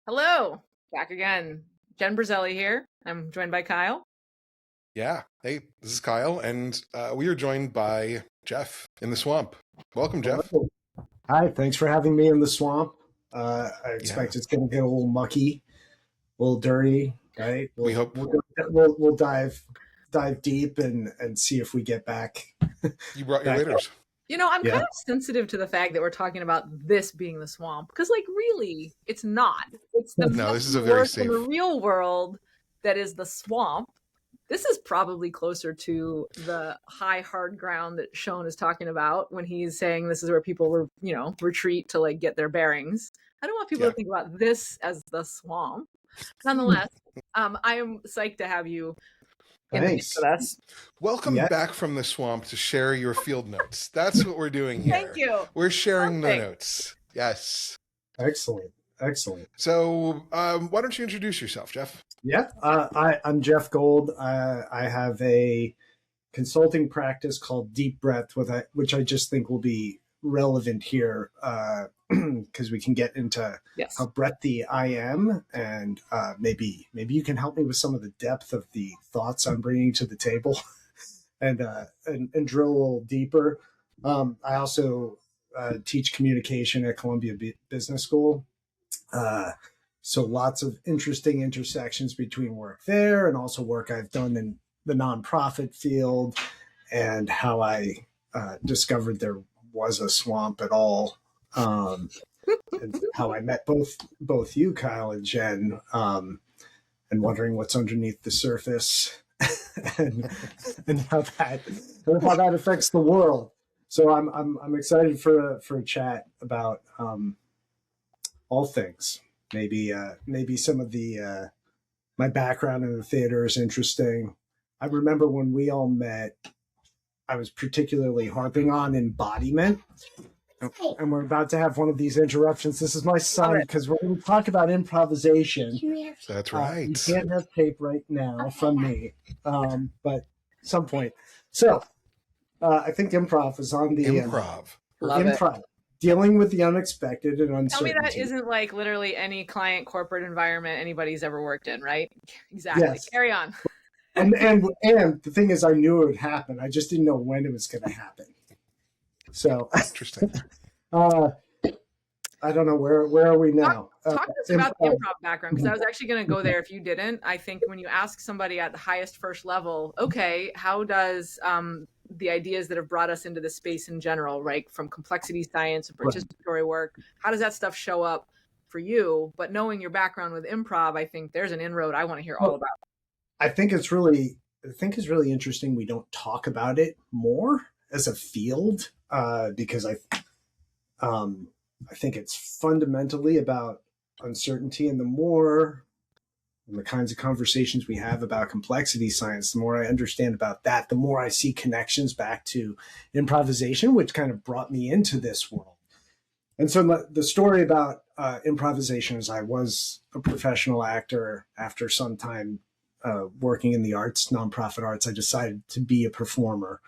Hello, back again. Jen Brazelli here. I'm joined by Kyle. Yeah. Hey, this is Kyle, and we are joined by Jeff in the swamp. Welcome, Jeff. Hello. Hi, thanks for having me in the swamp. I Yeah. expect it's going to get a little mucky, a little dirty, right? We hope We'll dive deep and see if we get back. you brought your back up. waiters. You know, I'm Yeah. kind of sensitive to the fact that we're talking about this being the swamp because, really, it's not. It's the No, this is a very work in the safe. real world that is the swamp. This is probably closer to the high hard ground that Sean is talking about when he's saying this is where people were, retreat to get their bearings. I don't want people Yeah. to think about this as the swamp. Nonetheless, I am psyched to have you in the mix Thanks. with us. Welcome Yeah. back from the swamp to share your field notes. That's what we're doing here. Thank you. We're sharing the Perfect. notes. Yes. Excellent. So, why don't you introduce yourself, Jeff? Yeah. I'm Jeff Golde. I have a consulting practice called Deep Breath, which I just think will be relevant here because we can get into Yes. how breathy I am, and maybe you can help me with some of the depth of the thoughts I'm bringing to the table, and drill a little deeper. I also teach communication at Columbia Business School, so lots of interesting intersections between work there and also work I've done in the nonprofit field, and how I discovered there was a swamp at all. And how I met both you, Kyle, and Jen, and wondering what's underneath the surface, and how that affects the world. So I'm excited for a chat about all things. Maybe some of the my background in the theater is interesting. I remember when we all met, I was particularly harping on embodiment. And we're about to have one of these interruptions. This is my son, because we're going to talk about improvisation. That's right. You can't have tape right now from me, but some point. So I think improv is on the Improv. Love it. improv, dealing with the unexpected and Tell uncertainty. me that isn't literally any client corporate environment anybody's ever worked in, right? Exactly. Yes. Carry on. And the thing is, I knew it would happen. I just didn't know when it was going to happen. So Interesting. I don't know where are we now. Talk to us about the improv background, because I was actually going to go there if you didn't. I think when you ask somebody at the highest first level, okay, how does the ideas that have brought us into this space in general, right, from complexity science and participatory work, how does that stuff show up for you? But knowing your background with improv, I think there's an inroad I want to hear all about. I think it's really interesting we don't talk about it more as a field, because I think it's fundamentally about uncertainty, and the kinds of conversations we have about complexity science, the more I understand about that, the more I see connections back to improvisation, which kind of brought me into this world. And so the story about improvisation is I was a professional actor. After some time working in the arts, nonprofit arts, I decided to be a performer.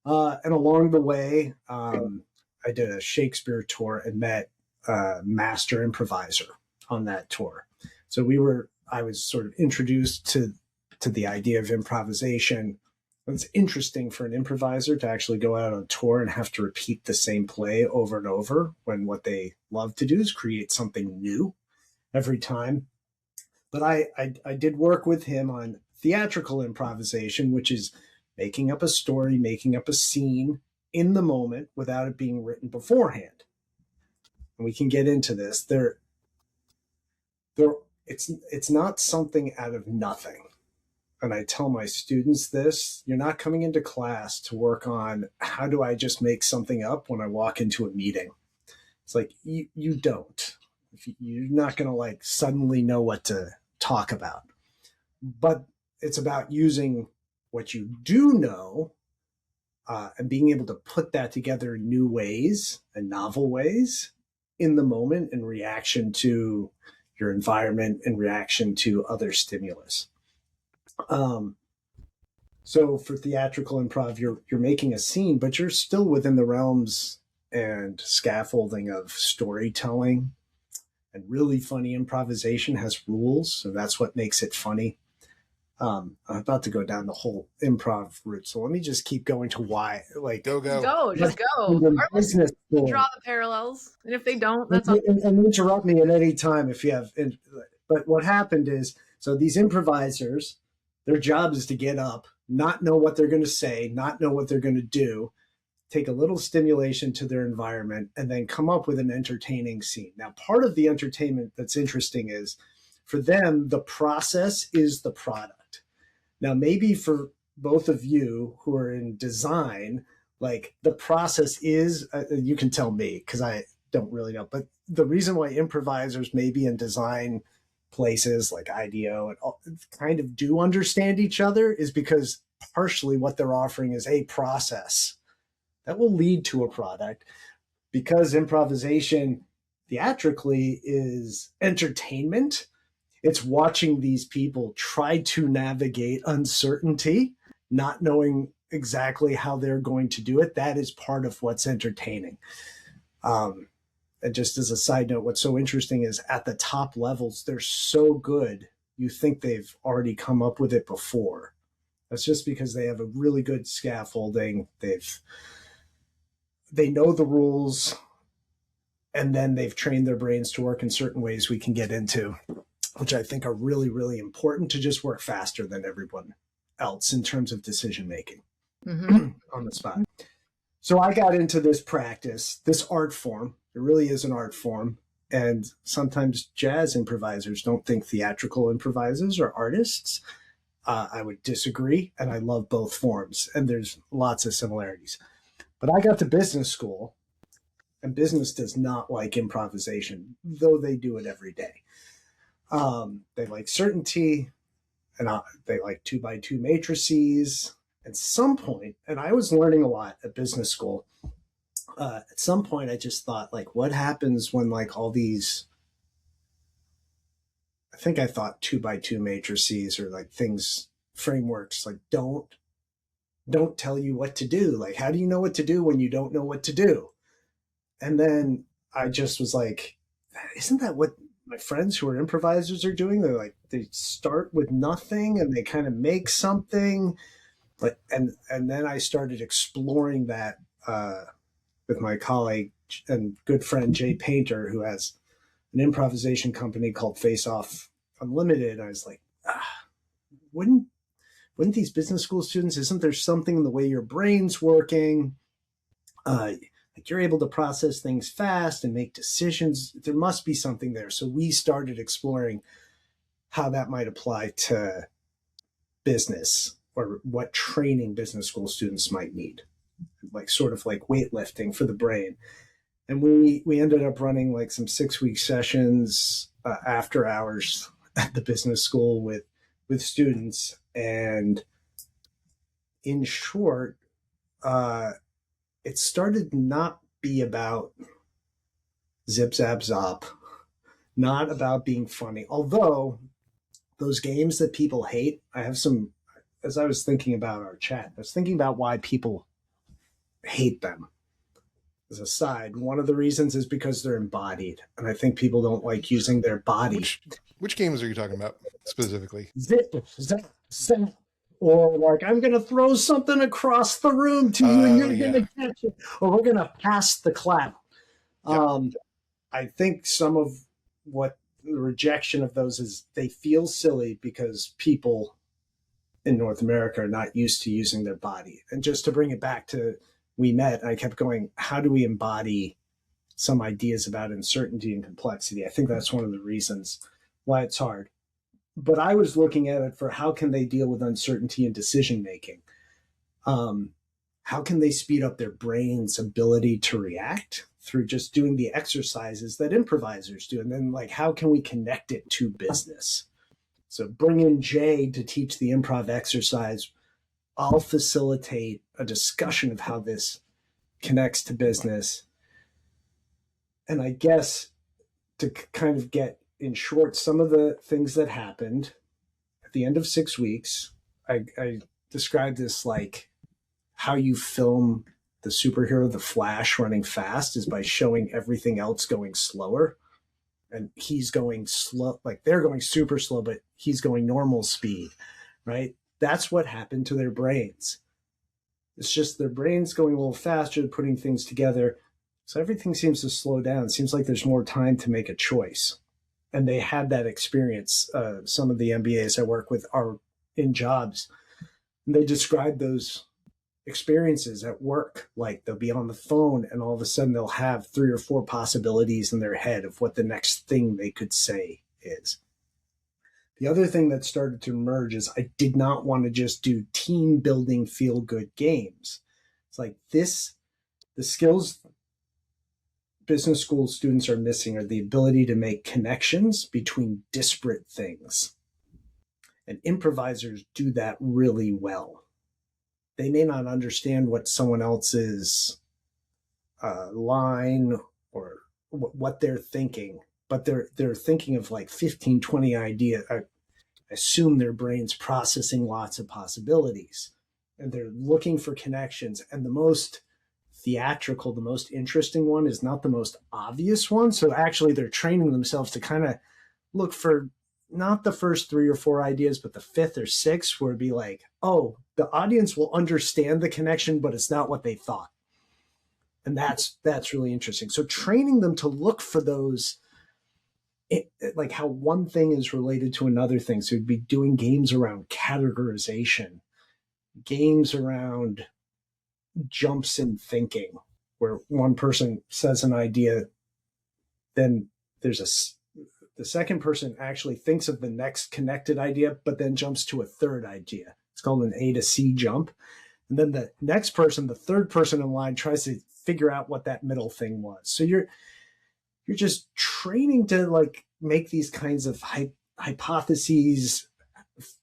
And along the way, I did a Shakespeare tour and met a master improviser on that tour. So I was sort of introduced to the idea of improvisation. It's interesting for an improviser to actually go out on tour and have to repeat the same play over and over, when what they love to do is create something new every time. But I did work with him on theatrical improvisation, which is making up a story, making up a scene in the moment without it being written beforehand. And we can get into this. It's not something out of nothing. And I tell my students this: you're not coming into class to work on how do I just make something up when I walk into a meeting. It's like, you don't. You're not going to suddenly know what to talk about. But it's about using what you do know and being able to put that together in new ways and novel ways in the moment, in reaction to your environment, in reaction to other stimulus. So for theatrical improv, you're making a scene, but you're still within the realms and scaffolding of storytelling And really funny improvisation has rules, so that's what makes it funny. I'm about to go down the whole improv route, so let me just keep going to why. Like, Just go. Our listeners can draw the parallels, and if they don't, that's and interrupt me at any time if you have. But what happened is, so these improvisers, their job is to get up, not know what they're going to say, not know what they're going to do, take a little stimulation to their environment, and then come up with an entertaining scene. Now, part of the entertainment that's interesting is, for them, the process is the product. Now, maybe for both of you who are in design, like the process is, you can tell me because I don't really know, but the reason why improvisers maybe in design places like IDEO and all, kind of do understand each other is because partially what they're offering is a process that will lead to a product, because improvisation theatrically is entertainment. It's watching these people try to navigate uncertainty, not knowing exactly how they're going to do it. That is part of what's entertaining. And just as a side note, what's so interesting is at the top levels, they're so good, you think they've already come up with it before. That's just because they have a really good scaffolding. They know the rules, and then they've trained their brains to work in certain ways we can get into, which I think are really, really important to just work faster than everyone else in terms of decision making on the spot. So I got into this practice, this art form. It really is an art form. And sometimes jazz improvisers don't think theatrical improvisers are artists. I would disagree, and I love both forms, and there's lots of similarities. But I got to business school, and business does not like improvisation, though they do it every day. They like certainty, and they like 2x2 matrices. At some point, and I was learning a lot at business school, at some point I just thought, like, what happens when like all these, I think I thought 2x2 matrices or like things, frameworks, like don't tell you what to do. Like, how do you know what to do when you don't know what to do? And then I just was like, isn't that what my friends who are improvisers are doing? They're like, they start with nothing and they kind of make something. But and then I started exploring that with my colleague and good friend Jay Painter, who has an improvisation company called Face Off Unlimited. I was like, wouldn't these business school students, isn't there something in the way your brain's working? Like you're able to process things fast and make decisions. There must be something there. So we started exploring how that might apply to business, or what training business school students might need, like sort of like weightlifting for the brain. And we ended up running like some 6-week sessions after hours at the business school with students. And in short, it started to not be about zip, zap, zop, not about being funny. Although those games that people hate, I have some, as I was thinking about our chat, I was thinking about why people hate them. As a side, one of the reasons is because they're embodied. And I think people don't like using their body. Which games are you talking about specifically? Zip, zap, zap. Or like, I'm going to throw something across the room to you and you're going to catch it. Or we're going to pass the clap. Yeah. I think some of what the rejection of those is, they feel silly because people in North America are not used to using their body. And just to bring it back to, we met, I kept going, how do we embody some ideas about uncertainty and complexity? I think that's one of the reasons why it's hard. But I was looking at it for how can they deal with uncertainty and decision making? How can they speed up their brain's ability to react through just doing the exercises that improvisers do? And then like, how can we connect it to business? So bring in Jay to teach the improv exercise. I'll facilitate a discussion of how this connects to business. And I guess to kind of get in short some of the things that happened at the end of 6 weeks, I described this like how you film the superhero, the Flash, running fast is by showing everything else going slower. and he's going slow, like they're going super slow, but he's going normal speed, right? That's what happened to their brains. It's just their brains going a little faster, putting things together. So everything seems to slow down. It seems like there's more time to make a choice. And they had that experience. Some of the MBAs I work with are in jobs. And they describe those experiences at work. Like they'll be on the phone and all of a sudden they'll have 3 or 4 possibilities in their head of what the next thing they could say is. The other thing that started to emerge is I did not want to just do team building feel good games. It's like this, the skills business school students are missing are the ability to make connections between disparate things. And improvisers do that really well. They may not understand what someone else's line or what they're thinking, but they're thinking of like 15, 20 ideas. I assume their brain's processing lots of possibilities and they're looking for connections. And the most theatrical, the most interesting one is not the most obvious one. So actually they're training themselves to kind of look for not the first 3 or 4 ideas, but the 5th or 6th, where it'd be like, oh, the audience will understand the connection, but it's not what they thought. And that's really interesting. So training them to look for those, like how one thing is related to another thing. So it'd be doing games around categorization, games around jumps in thinking, where one person says an idea, then there's the second person actually thinks of the next connected idea, but then jumps to a third idea. It's called an A to C jump. And then the next person, the third person in line, tries to figure out what that middle thing was. So you're just training to like make these kinds of hypotheses,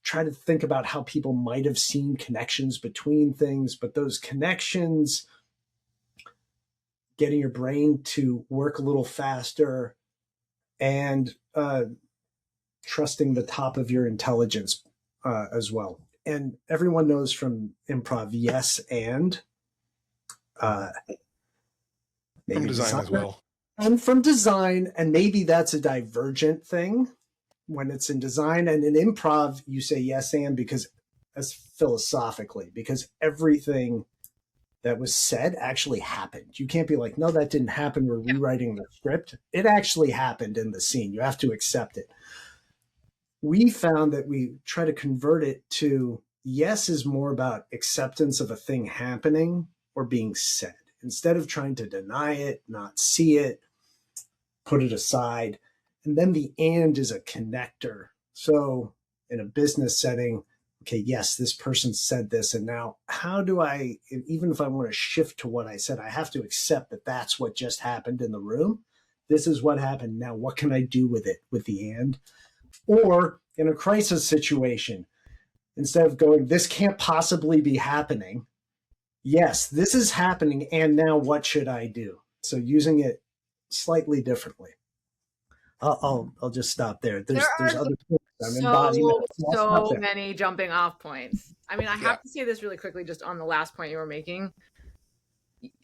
try to think about how people might have seen connections between things, but those connections, getting your brain to work a little faster and trusting the top of your intelligence as well. And everyone knows from improv, yes, and from design as well. And from design, and maybe that's a divergent thing when it's in design. And in improv, you say yes and because as philosophically, because everything that was said actually happened. You can't be like, no, that didn't happen. We're rewriting the script. It actually happened in the scene. You have to accept it. We found that we try to convert it to yes is more about acceptance of a thing happening or being said. Instead of trying to deny it, not see it, put it aside. And then the and is a connector. So in a business setting, okay, yes, this person said this. And now how do I, even if I want to shift to what I said, I have to accept that that's what just happened in the room. This is what happened. Now, what can I do with it, with the and? Or in a crisis situation, instead of going, this can't possibly be happening. Yes, this is happening. And now what should I do? So using it slightly differently. I'll just stop there. There's other things. So many jumping off points. I mean, I have to say this really quickly, just on the last point you were making.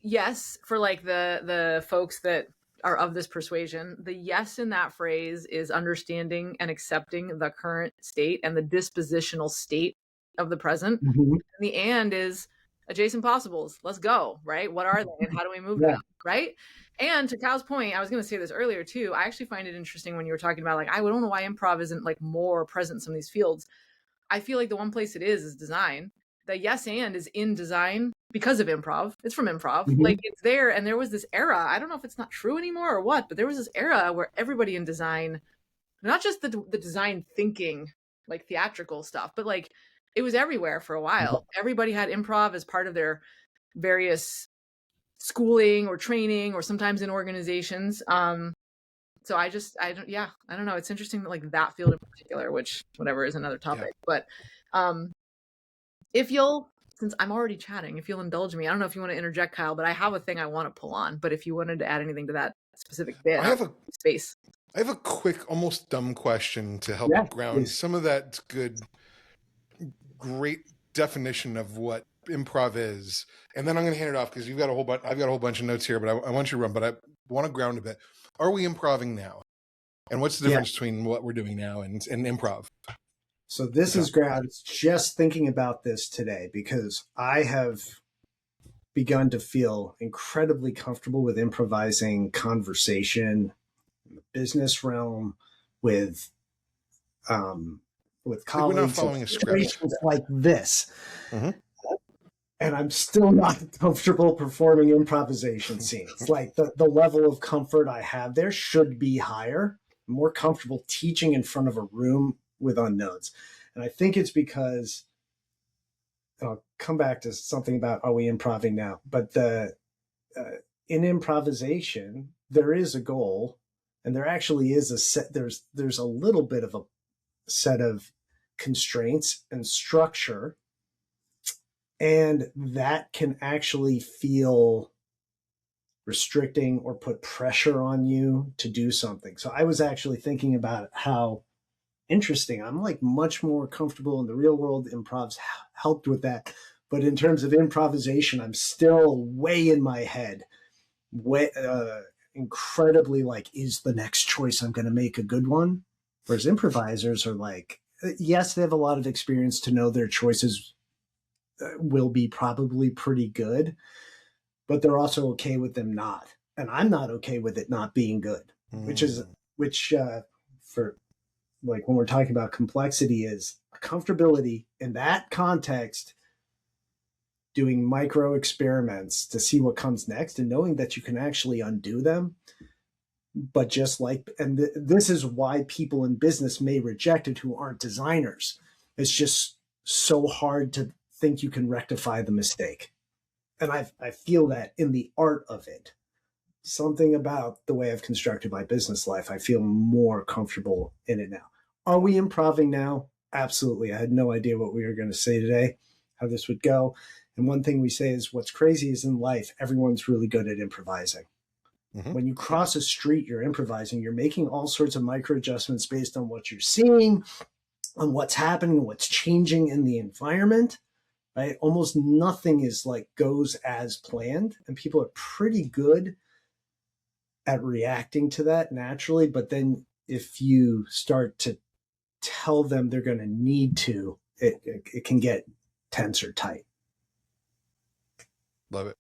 Yes, for like the folks that are of this persuasion, the yes in that phrase is understanding and accepting the current state and the dispositional state of the present. Mm-hmm. And the and is adjacent possibles. Let's go, right? What are they and how do we move them, right? And to Cal's point, I was going to say this earlier too. I actually find it interesting when you were talking about like, I don't know why improv isn't like more present in some of these fields. I feel like the one place it is design. The yes and is in design because of improv. It's from improv. Mm-hmm. Like it's there. And there was this era, I don't know if it's not true anymore or what, but there was this era where everybody in design, not just the design thinking, like theatrical stuff, but like it was everywhere for a while. Everybody had improv as part of their various schooling or training or sometimes in organizations. So I don't know. It's interesting that like that field in particular, which whatever is another topic, but if you'll, since I'm already chatting, if you'll indulge me, I don't know if you want to interject, Kyle, but I have a thing I want to pull on, but if you wanted to add anything to that specific bit, I have a quick, almost dumb question to help ground some of that great definition of what improv is, and then I'm going to hand it off because I've got a whole bunch of notes here, but I want you to run. But I want to ground a bit. Are we improving now? And what's the difference between what we're doing now and improv? So this is great. I was just thinking about this today because I have begun to feel incredibly comfortable with improvising conversation in the business realm with colleagues. We're not following a script. Like this. Mm-hmm. And I'm still not comfortable performing improvisation scenes. Like the level of comfort I have there should be higher. I'm more comfortable teaching in front of a room with unknowns. And I think it's because I'll come back to something about, are we improving now? But in improvisation, there is a goal, and there actually is a set. There's a little bit of a set of constraints and structure, and that can actually feel restricting or put pressure on you to do something. So I was actually thinking about how interesting. I'm like much more comfortable in the real world. Improv's helped with that. But in terms of improvisation, I'm still way in my head, incredibly like, is the next choice I'm going to make a good one? Whereas improvisers are like, yes, they have a lot of experience to know their choices will be probably pretty good, but they're also okay with them not. And I'm not okay with it not being good, which for like when we're talking about complexity is comfortability in that context, doing micro experiments to see what comes next and knowing that you can actually undo them. But just like, and this is why people in business may reject it who aren't designers. It's just so hard to think you can rectify the mistake. And I feel that in the art of it. Something about the way I've constructed my business life, I feel more comfortable in it now. Are we improving now? Absolutely. I had no idea what we were going to say today, how this would go. And one thing we say is what's crazy is in life, everyone's really good at improvising. Mm-hmm. When you cross a street, you're improvising. You're making all sorts of micro adjustments based on what you're seeing, on what's happening, what's changing in the environment. Right? Almost nothing is like goes as planned. And people are pretty good at reacting to that naturally. But then if you start to tell them they're going to need to, it can get tense or tight. Love it.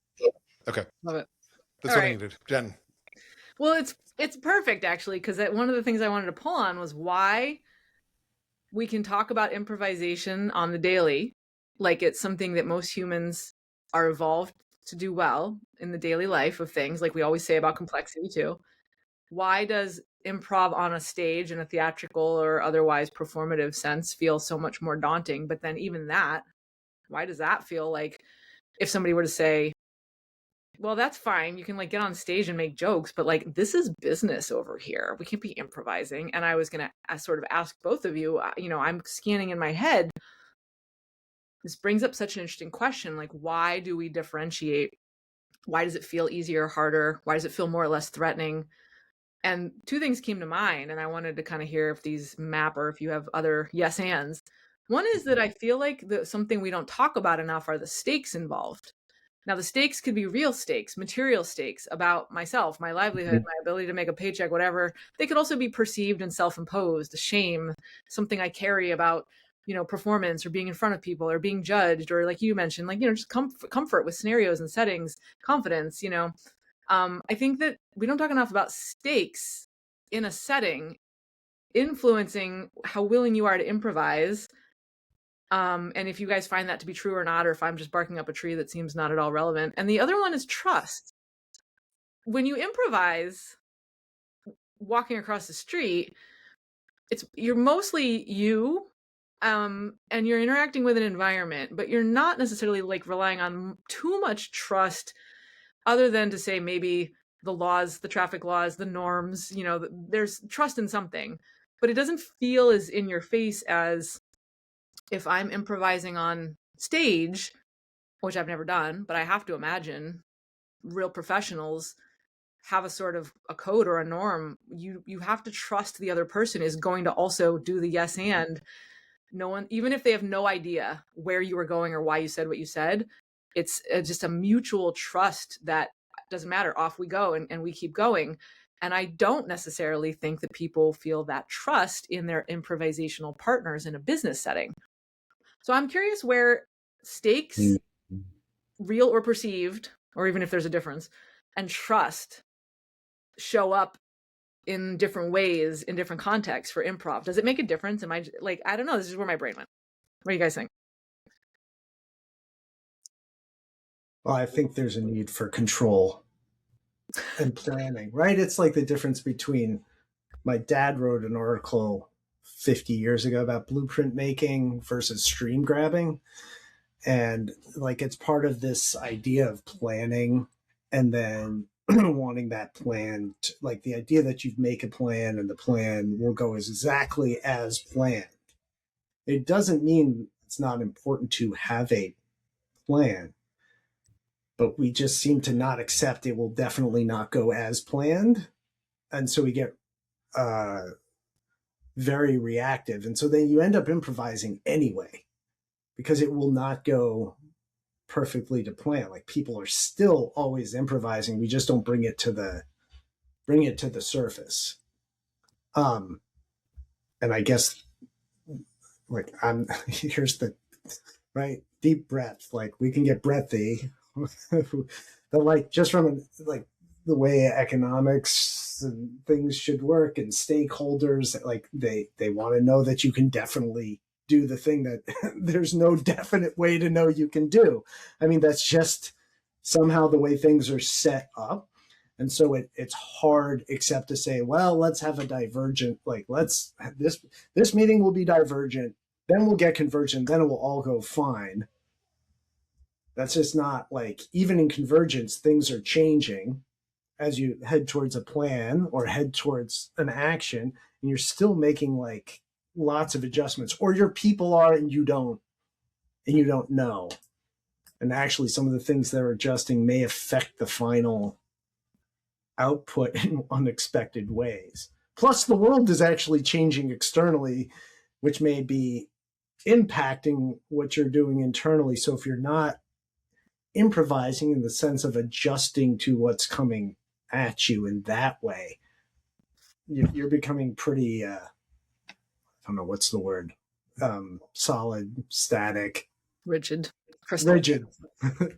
Okay. Love it. That's all what I needed. Jen. Well, it's perfect actually, because one of the things I wanted to pull on was why we can talk about improvisation on the daily, like it's something that most humans are evolved to do well in the daily life of things, like we always say about complexity too. Why does improv on a stage in a theatrical or otherwise performative sense feel so much more daunting? But then even that, why does that feel like if somebody were to say, well, that's fine, you can like get on stage and make jokes, but like this is business over here, we can't be improvising. And I was going to sort of ask both of you, I'm scanning in my head, this brings up such an interesting question, like why do we differentiate? Why does it feel easier, harder? Why does it feel more or less threatening? And two things came to mind, and I wanted to kind of hear if these map or if you have other yes ands. One is that I feel like something we don't talk about enough are the stakes involved. Now, the stakes could be real stakes, material stakes about myself, my livelihood, my ability to make a paycheck, whatever. They could also be perceived and self-imposed, shame, something I carry about, performance or being in front of people or being judged, or like you mentioned, like, just comfort with scenarios and settings, confidence, I think that we don't talk enough about stakes in a setting influencing how willing you are to improvise. And if you guys find that to be true or not, or if I'm just barking up a tree that seems not at all relevant. And the other one is trust. When you improvise, walking across the street, you're mostly you, and you're interacting with an environment, but you're not necessarily like relying on too much trust other than to say maybe the laws, the traffic laws, the norms, there's trust in something, but it doesn't feel as in your face as if I'm improvising on stage, which I've never done, but I have to imagine real professionals have a sort of a code or a norm. You have to trust the other person is going to also do the yes and. No one, even if they have no idea where you were going or why you said what you said, it's just a mutual trust that doesn't matter. Off we go and we keep going. And I don't necessarily think that people feel that trust in their improvisational partners in a business setting. So I'm curious where stakes, real or perceived, or even if there's a difference, and trust show up in different ways in different contexts for improv. Does it make a difference? Am I like, I don't know. This is where my brain went. What do you guys think? Well, I think there's a need for control and planning, right? It's like the difference between my dad wrote an article 50 years ago about blueprint making versus stream grabbing. And like it's part of this idea of planning and then wanting that plan to, like the idea that you make a plan and the plan will go exactly as planned. It doesn't mean it's not important to have a plan, but we just seem to not accept it will definitely not go as planned. And so we get very reactive. And so then you end up improvising anyway, because it will not go perfectly to plan. Like people are still always improvising. We just don't bring it to the surface. And I guess like here's the right deep breath. Like we can get breathy, but like just from like the way economics and things should work and stakeholders, like they want to know that you can definitely do the thing that there's no definite way to know you can do. I mean, that's just somehow the way things are set up. And so it's hard except to say, well, let's have a divergent, like let's this meeting will be divergent, then we'll get convergent, then it will all go fine. That's just not like, even in convergence, things are changing as you head towards a plan or head towards an action, and you're still making like lots of adjustments, or your people are and you don't know. And actually some of the things they're adjusting may affect the final output in unexpected ways. Plus the world is actually changing externally, which may be impacting what you're doing internally. So if you're not improvising in the sense of adjusting to what's coming at you in that way, you're becoming pretty I don't know what's the word, solid, static, Rigid,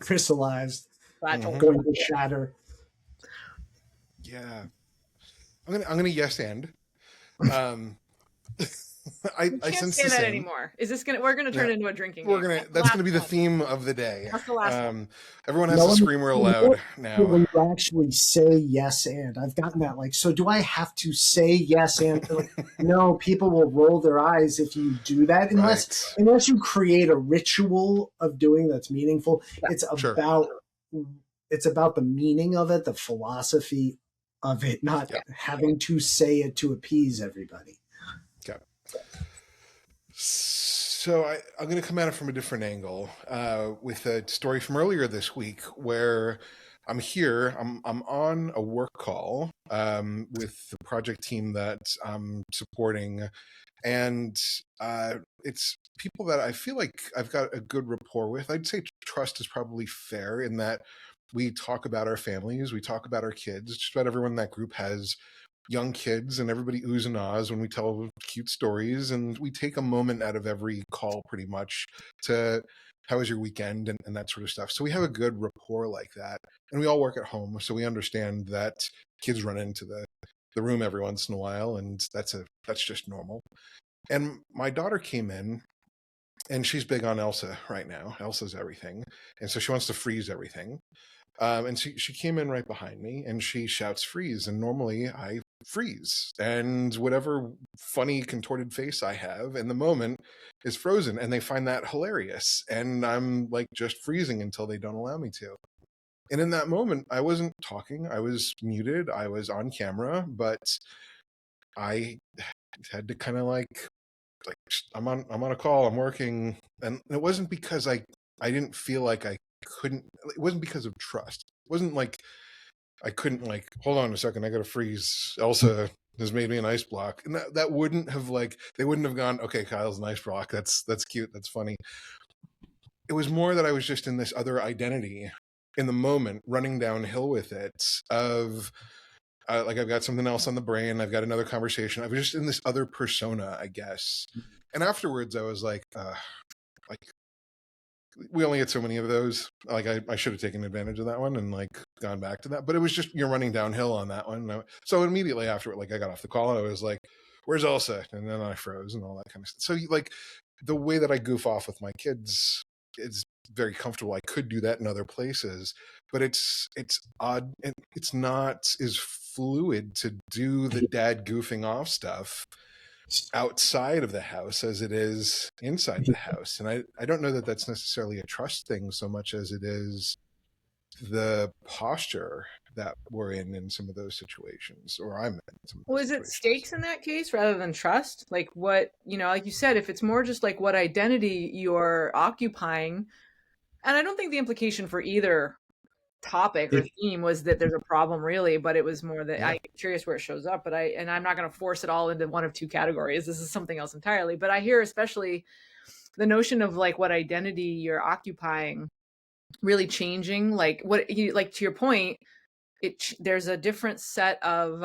crystallized, fragile. going to shatter. Yeah, I'm gonna yes and. I can't sense say the that same anymore. Is this we're gonna turn it into a drinking game? That's gonna be the theme of the day. That's the last one. Everyone has to scream real loud now. When you actually say yes and, I've gotten that, like, so do I have to say yes and? Like, no, people will roll their eyes if you do that, unless you create a ritual of doing that's meaningful. It's about the meaning of it, the philosophy of it, not having to say it to appease everybody. Okay. So I'm going to come at it from a different angle with a story from earlier this week where I'm here. I'm on a work call with the project team that I'm supporting, and it's people that I feel like I've got a good rapport with. I'd say trust is probably fair in that we talk about our families, we talk about our kids. Just about everyone in that group has young kids, and everybody oohs and ahs when we tell cute stories, and we take a moment out of every call pretty much to how was your weekend and that sort of stuff. So we have a good rapport like that, and we all work at home, so we understand that kids run into the room every once in a while, and that's just normal. And my daughter came in, and she's big on Elsa right now. Elsa's everything, and so she wants to freeze everything. And she came in right behind me, and she shouts freeze, and normally I freeze, and whatever funny contorted face I have in the moment is frozen, and they find that hilarious, and I'm like just freezing until they don't allow me to. And in that moment I wasn't talking, I was muted, I was on camera, but I had to kind of like I'm on a call, I'm working. And it wasn't because I didn't feel like I couldn't, it wasn't because of trust. It wasn't like I couldn't, like, hold on a second, I gotta freeze. Elsa has made me an ice block. And that wouldn't have, like, they wouldn't have gone, okay, Kyle's an ice block. That's cute. That's funny. It was more that I was just in this other identity in the moment, running downhill with it of like I've got something else on the brain. I've got another conversation. I was just in this other persona, I guess. And afterwards, I was like we only get so many of those. Like I should have taken advantage of that one and like gone back to that. But it was just, you're running downhill on that one. So immediately after, like I got off the call and I was like, "Where's Elsa?" And then I froze and all that kind of stuff. So like the way that I goof off with my kids is very comfortable. I could do that in other places, but it's odd, and it's not as fluid to do the dad goofing off stuff outside of the house as it is inside the house. And I don't know that that's necessarily a trust thing so much as it is the posture that we're in some of those situations, or I'm in some of those Well, is it stakes in that case rather than trust? Like what, like you said, if it's more just like what identity you're occupying, and I don't think the implication for either topic or theme was that there's a problem really, but it was more that I'm curious where it shows up, but I'm not going to force it all into one of two categories. This is something else entirely. But I hear especially the notion of like what identity you're occupying really changing, like what you, like to your point, there's a different set of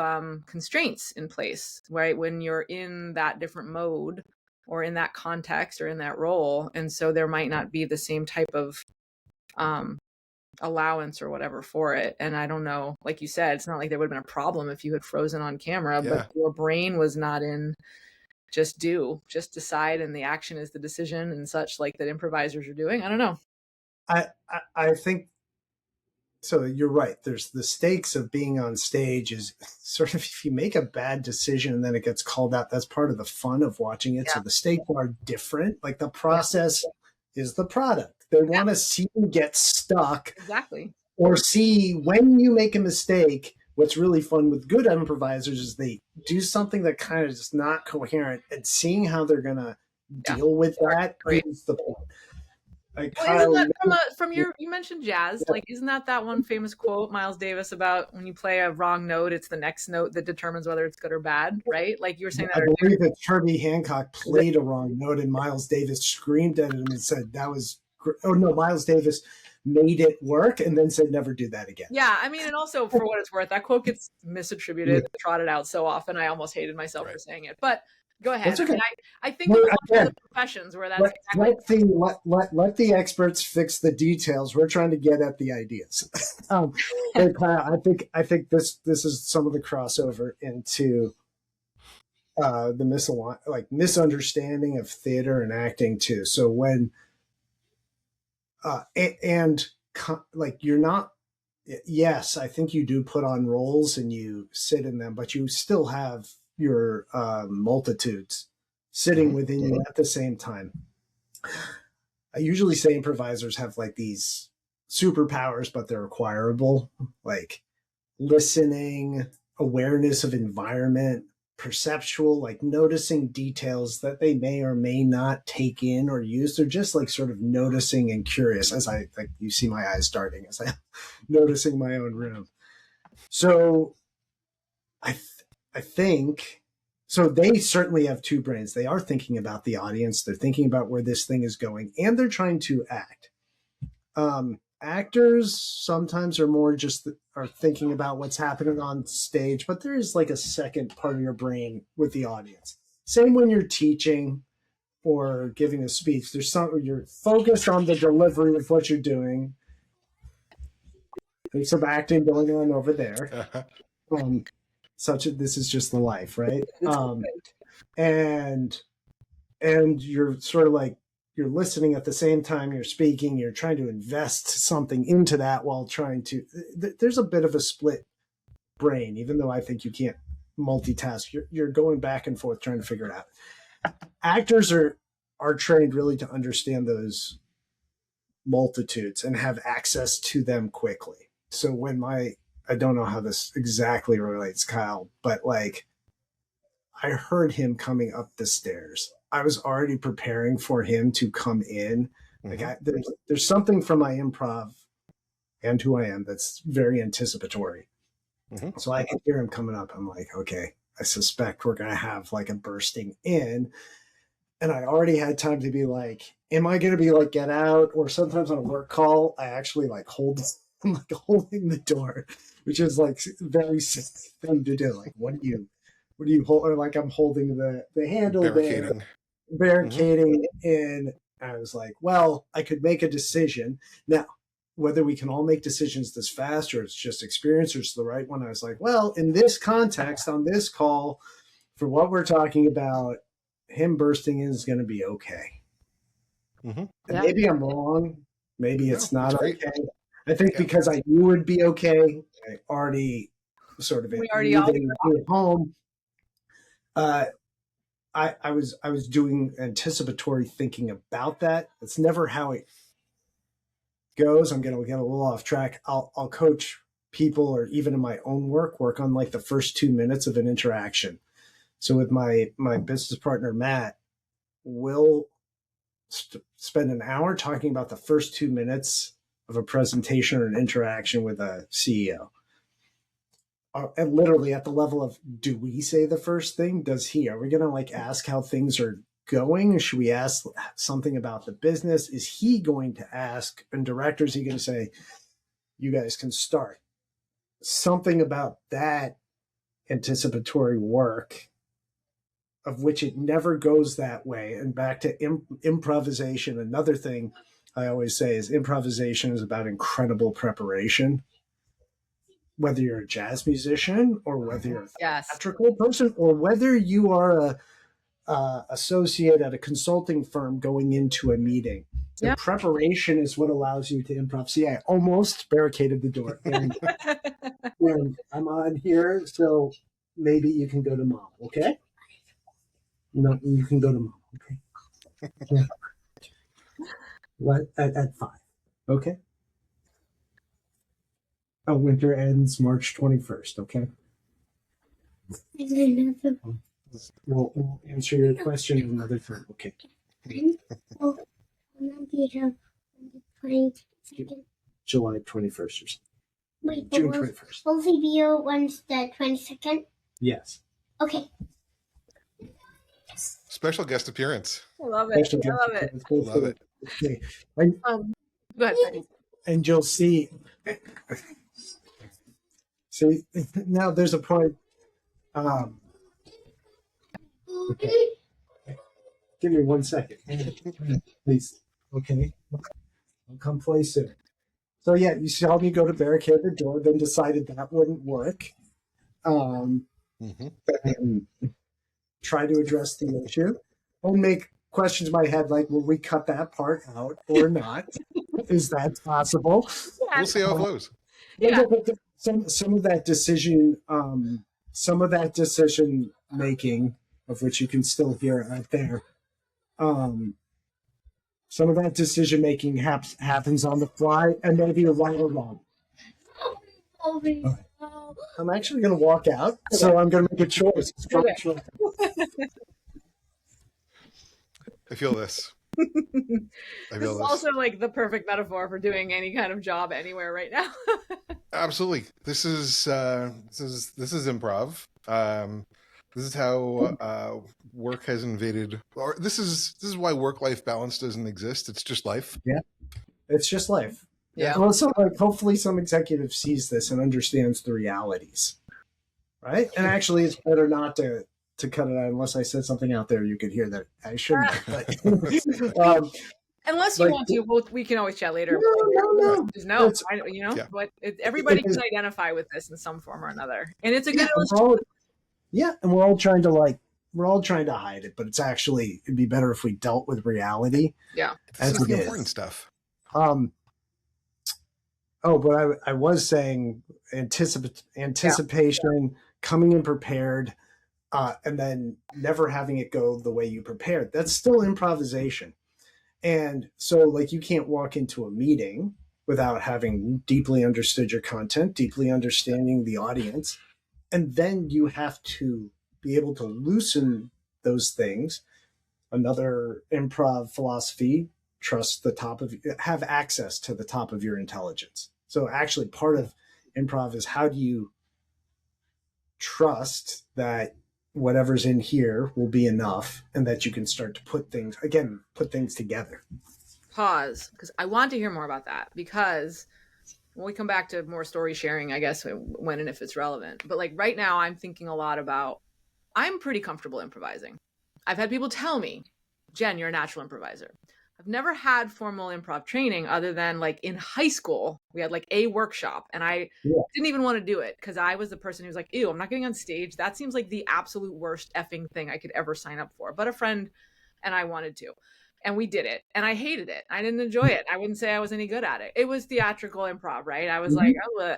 constraints in place, right? When you're in that different mode or in that context or in that role. And so there might not be the same type of allowance or whatever for it. And I don't know, like you said, it's not like there would have been a problem if you had frozen on camera, but your brain was not in just decide, and the action is the decision and such, like that improvisers are doing. I don't know. I think so. You're right. There's the stakes of being on stage is sort of, if you make a bad decision and then it gets called out, that's part of the fun of watching it. So the stakes are different. Like the process is the product. They want to see you get stuck. Exactly. Or see when you make a mistake. What's really fun with good improvisers is they do something that kind of is not coherent, and seeing how they're going to deal with that is the point. You mentioned jazz. Like, isn't that one famous quote, Miles Davis, about when you play a wrong note, it's the next note that determines whether it's good or bad, right? Like you were saying that. I believe that Herbie Hancock played a wrong note and Miles Davis screamed at him and said that was, oh no, Miles Davis made it work and then said never do that again. Yeah, I mean, and also for what it's worth, that quote gets misattributed, trotted out so often. I almost hated myself for saying it, but go ahead. That's okay. I mean, I think there's professions where that's let the experts fix the details. We're trying to get at the ideas. I think this is some of the crossover into the misunderstanding of theater and acting too. So when you're not. Yes, I think you do put on roles and you sit in them, but you still have your multitudes sitting within you at the same time. I usually say improvisers have like these superpowers, but they're acquirable, like listening, awareness of environment, perceptual, like noticing details that they may or may not take in or use. They're just like sort of noticing and curious, as I like you see my eyes darting as I'm noticing my own room. So I think so. They certainly have two brains. They are thinking about the audience. They're thinking about where this thing is going, and they're trying to act. Actors sometimes are more just are thinking about what's happening on stage, but there is like a second part of your brain with the audience. Same when you're teaching or giving a speech. There's you're focused on the delivery of what you're doing. There's some acting going on over there. This is just the life, right? And you're sort of like you're listening at the same time you're speaking. You're trying to invest something into that while trying to. There's a bit of a split brain, even though I think you can't multitask. You're going back and forth trying to figure it out. Actors are trained really to understand those multitudes and have access to them quickly. So when I don't know how this exactly relates, Kyle, but like I heard him coming up the stairs. I was already preparing for him to come in. Like there's something from my improv and who I am that's very anticipatory. So I could hear him coming up. I'm like, okay, I suspect we're going to have like a bursting in. And I already had time to be like, am I going to be like, get out? Or sometimes on a work call, I actually like I'm like holding the door which is like very silly thing to do. Like, what do you hold? Or like I'm holding the handle there, barricading in. I was like, well, I could make a decision now. Whether we can all make decisions this fast, or it's just experience, or it's the right one. I was like, well, in this context, on this call, for what we're talking about, him bursting in is going to be okay. And maybe I'm wrong. Maybe it's not okay. I think because I knew it'd be okay, I already sort of leaving home. I was doing anticipatory thinking about that. That's never how it goes. I'm going to get a little off track. I'll coach people, or even in my own work on like the first 2 minutes of an interaction. So with my business partner, Matt, we'll spend an hour talking about the first 2 minutes of a presentation or an interaction with a CEO. And literally at the level of, do we say the first thing? Does he? Are we going to like ask how things are going? Should we ask something about the business? Is he going to ask? And director, is he going to say, you guys can start? Something about that anticipatory work, of which it never goes that way. And back to improvisation, another thing I always say is improvisation is about incredible preparation. Whether you're a jazz musician, or whether you're a theatrical person, or whether you are a associate at a consulting firm going into a meeting. The preparation is what allows you to improv. See, I almost barricaded the door. And I'm on here, so maybe you can go to mom, okay? No, you can go to mom, okay? Yeah. What? At 5, okay? Oh, winter ends March 21st, okay? We'll answer your question another time, okay? July 21st or something. Wait, June 21st. Will the video when's the 22nd? Yes. Okay. Special guest appearance. I love it. Love it. Okay. Go ahead. And you'll see. See, now there's a point. Okay. Give me 1 second, please. Okay. I'll come play soon. So yeah, you saw me go to barricade the door, then decided that wouldn't work. And try to address the issue. And make questions in my head like, will we cut that part out or not? Is that possible? We'll see how it flows. Yeah. Some of that decision making, of which you can still hear out there, some of that decision making happens on the fly, and maybe you're right or wrong. Okay. I'm actually going to walk out, so I'm going to make a choice. Okay. I feel this. This is also like the perfect metaphor for doing any kind of job anywhere right now. Absolutely. This is improv. This is how work has invaded, or this is why work-life balance doesn't exist. It's just life. Yeah, it's just life. Yeah. Well, so like, hopefully some executive sees this and understands the realities, right? And actually, it's better not to cut it out unless I said something out there you could hear that I shouldn't. But, unless you want to, we can always chat later. No. But everybody can identify with this in some form or another, and it's a good illustration. And we're all trying to hide it, but it'd be better if we dealt with reality. Yeah, this is the important stuff. But I was saying anticipation, coming in prepared, and then never having it go the way you prepared. That's still improvisation. And so like you can't walk into a meeting without having deeply understood your content, deeply understanding the audience. And then you have to be able to loosen those things. Another improv philosophy, have access to the top of your intelligence. So actually part of improv is, how do you trust that whatever's in here will be enough, and that you can start to put things together. Pause, because I want to hear more about that, because when we come back to more story sharing, I guess, when and if it's relevant. But like right now, I'm thinking a lot about, I'm pretty comfortable improvising. I've had people tell me, Jen, you're a natural improviser. I've never had formal improv training other than like in high school, we had like a workshop, and I didn't even want to do it because I was the person who was like, ew, I'm not getting on stage. That seems like the absolute worst effing thing I could ever sign up for. But a friend and I wanted to. And we did it. And I hated it. I didn't enjoy it. I wouldn't say I was any good at it. It was theatrical improv, right? I was like, oh,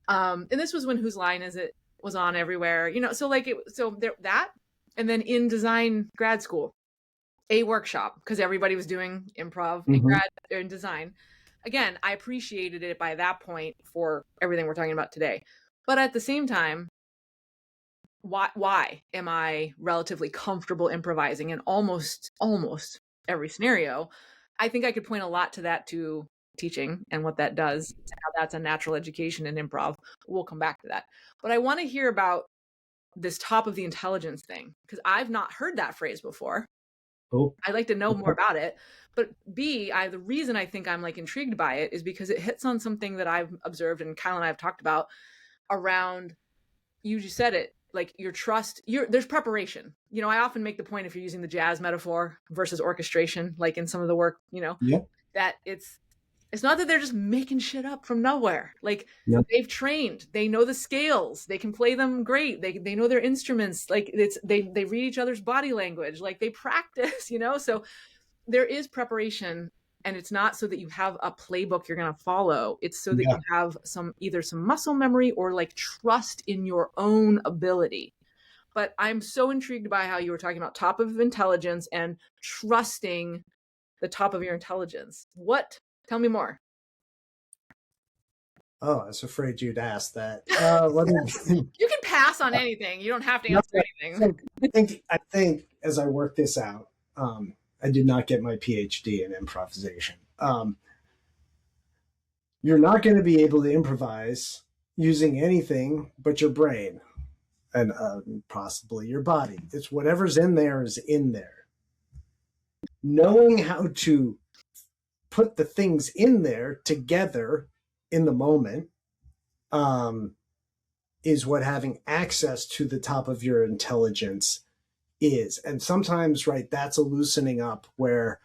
and this was when Whose Line Is It was on everywhere, you know, so like so there that, and then in design grad school, a workshop, because everybody was doing improv in grad or in design. Again, I appreciated it by that point for everything we're talking about today. But at the same time, why am I relatively comfortable improvising in almost every scenario? I think I could point a lot to that, to teaching and what that does, how that's a natural education in improv. We'll come back to that. But I want to hear about this top of the intelligence thing, because I've not heard that phrase before. I'd like to know more about it. But B, the reason I think I'm like intrigued by it is because it hits on something that I've observed and Kyle and I have talked about around, you just said it, like your trust, there's preparation. You know, I often make the point, if you're using the jazz metaphor versus orchestration, like in some of the work, you know, that it's not that they're just making shit up from nowhere. Like they've trained, they know the scales, they can play them great. They know their instruments. Like they read each other's body language, like they practice, you know? So there is preparation, and it's not so that you have a playbook you're going to follow. It's so that you have either some muscle memory or like trust in your own ability. But I'm so intrigued by how you were talking about top of intelligence and trusting the top of your intelligence. Tell me more. Oh, I was afraid you'd ask that. You can pass on anything. You don't have to answer anything. I think as I work this out, I did not get my PhD in improvisation. You're not going to be able to improvise using anything but your brain and possibly your body. It's whatever's in there is in there. Knowing how to put the things in there together in the moment is what having access to the top of your intelligence is. And sometimes, right, that's a loosening up where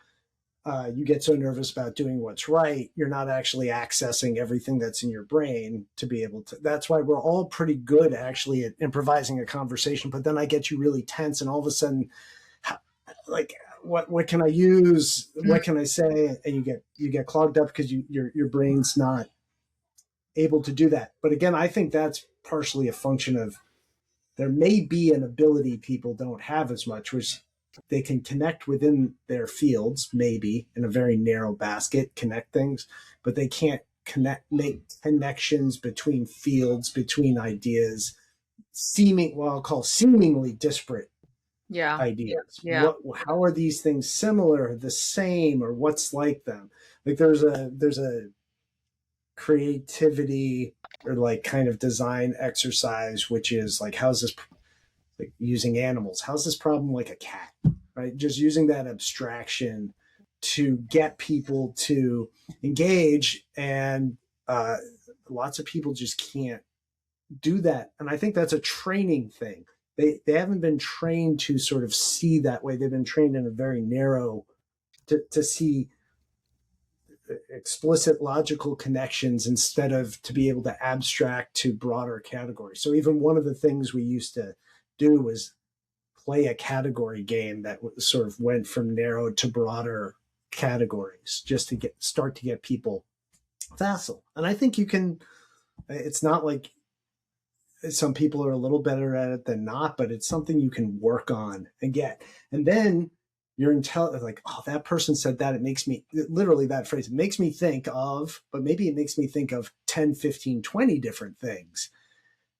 you get so nervous about doing what's right, you're not actually accessing everything that's in your brain to be able to. That's why we're all pretty good actually at improvising a conversation, but then I get you really tense, and all of a sudden, like, what can I use? What can I say? And you get clogged up because your brain's not able to do that. But again, I think that's partially a function of there may be an ability people don't have as much, which they can connect within their fields, maybe in a very narrow basket, connect things, but they can't make connections between fields, between ideas, I'll call seemingly disparate ideas. How are these things similar, the same, or what's like them? Like there's a creativity or like kind of design exercise, which is like, how's this, like using animals, how's this problem like a cat, right? Just using that abstraction to get people to engage, and lots of people just can't do that. And I think that's a training thing. They haven't been trained to sort of see that way. They've been trained in a very narrow to see explicit logical connections instead of to be able to abstract to broader categories. So even one of the things we used to do was play a category game that sort of went from narrow to broader categories, just to start to get people facile. And I think you can, it's not like some people are a little better at it than not, but it's something you can work on and get. And then you're like, oh, that person said that. It makes me, literally that phrase, it makes me think of, but maybe it makes me think of 10, 15, 20 different things.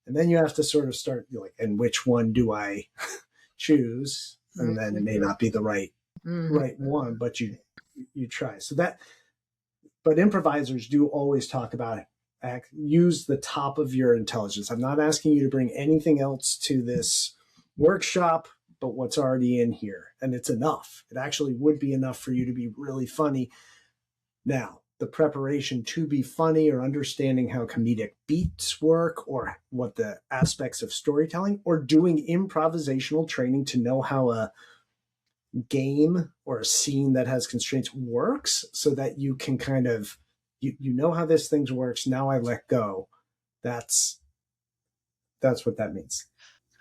And then you have to sort of start like, and which one do I choose? And then it may not be the right one, but you try. So but improvisers do always talk about use the top of your intelligence. I'm not asking you to bring anything else to this workshop but what's already in here. And it's enough. It actually would be enough for you to be really funny. Now, the preparation to be funny, or understanding how comedic beats work, or what the aspects of storytelling, or doing improvisational training to know how a game or a scene that has constraints works, so that you can kind of, you know how this thing works. Now I let go. That's what that means.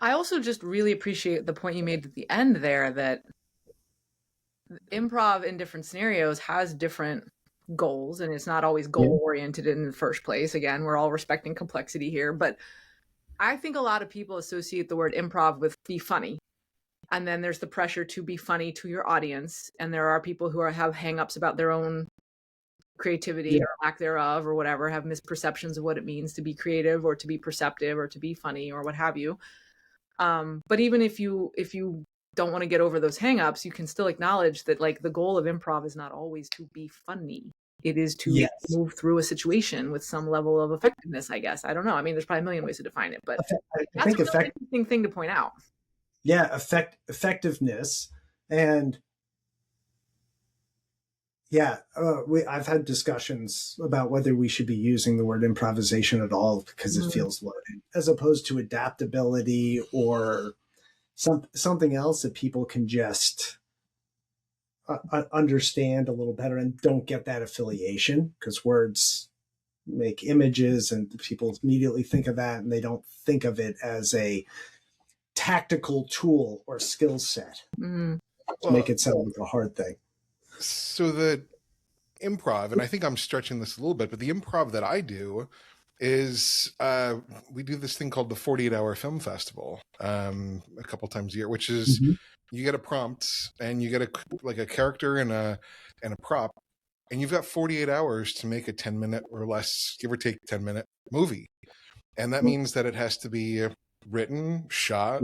I also just really appreciate the point you made at the end there, that improv in different scenarios has different goals, and it's not always goal oriented in the first place. Again, we're all respecting complexity here, but I think a lot of people associate the word improv with be funny. And then there's the pressure to be funny to your audience. And there are people who have hangups about their own creativity or lack thereof, or whatever, have misperceptions of what it means to be creative or to be perceptive or to be funny or what have you. But even if you don't want to get over those hangups, you can still acknowledge that, like, the goal of improv is not always to be funny. It is to move through a situation with some level of effectiveness, I guess. I don't know. I mean, there's probably a million ways to define it, but that's a really interesting thing to point out. Yeah, effectiveness. And I've had discussions about whether we should be using the word improvisation at all, because it feels loaded, as opposed to adaptability or something else that people can just understand a little better and don't get that affiliation, because words make images and people immediately think of that, and they don't think of it as a tactical tool or skill set to make it sound like a hard thing. So the improv, and I think I'm stretching this a little bit, but the improv that I do is we do this thing called the 48-hour film festival a couple times a year, which is you get a prompt and you get a character and a prop, and you've got 48 hours to make a 10-minute or less, give or take 10-minute movie. And that means that it has to be written, shot,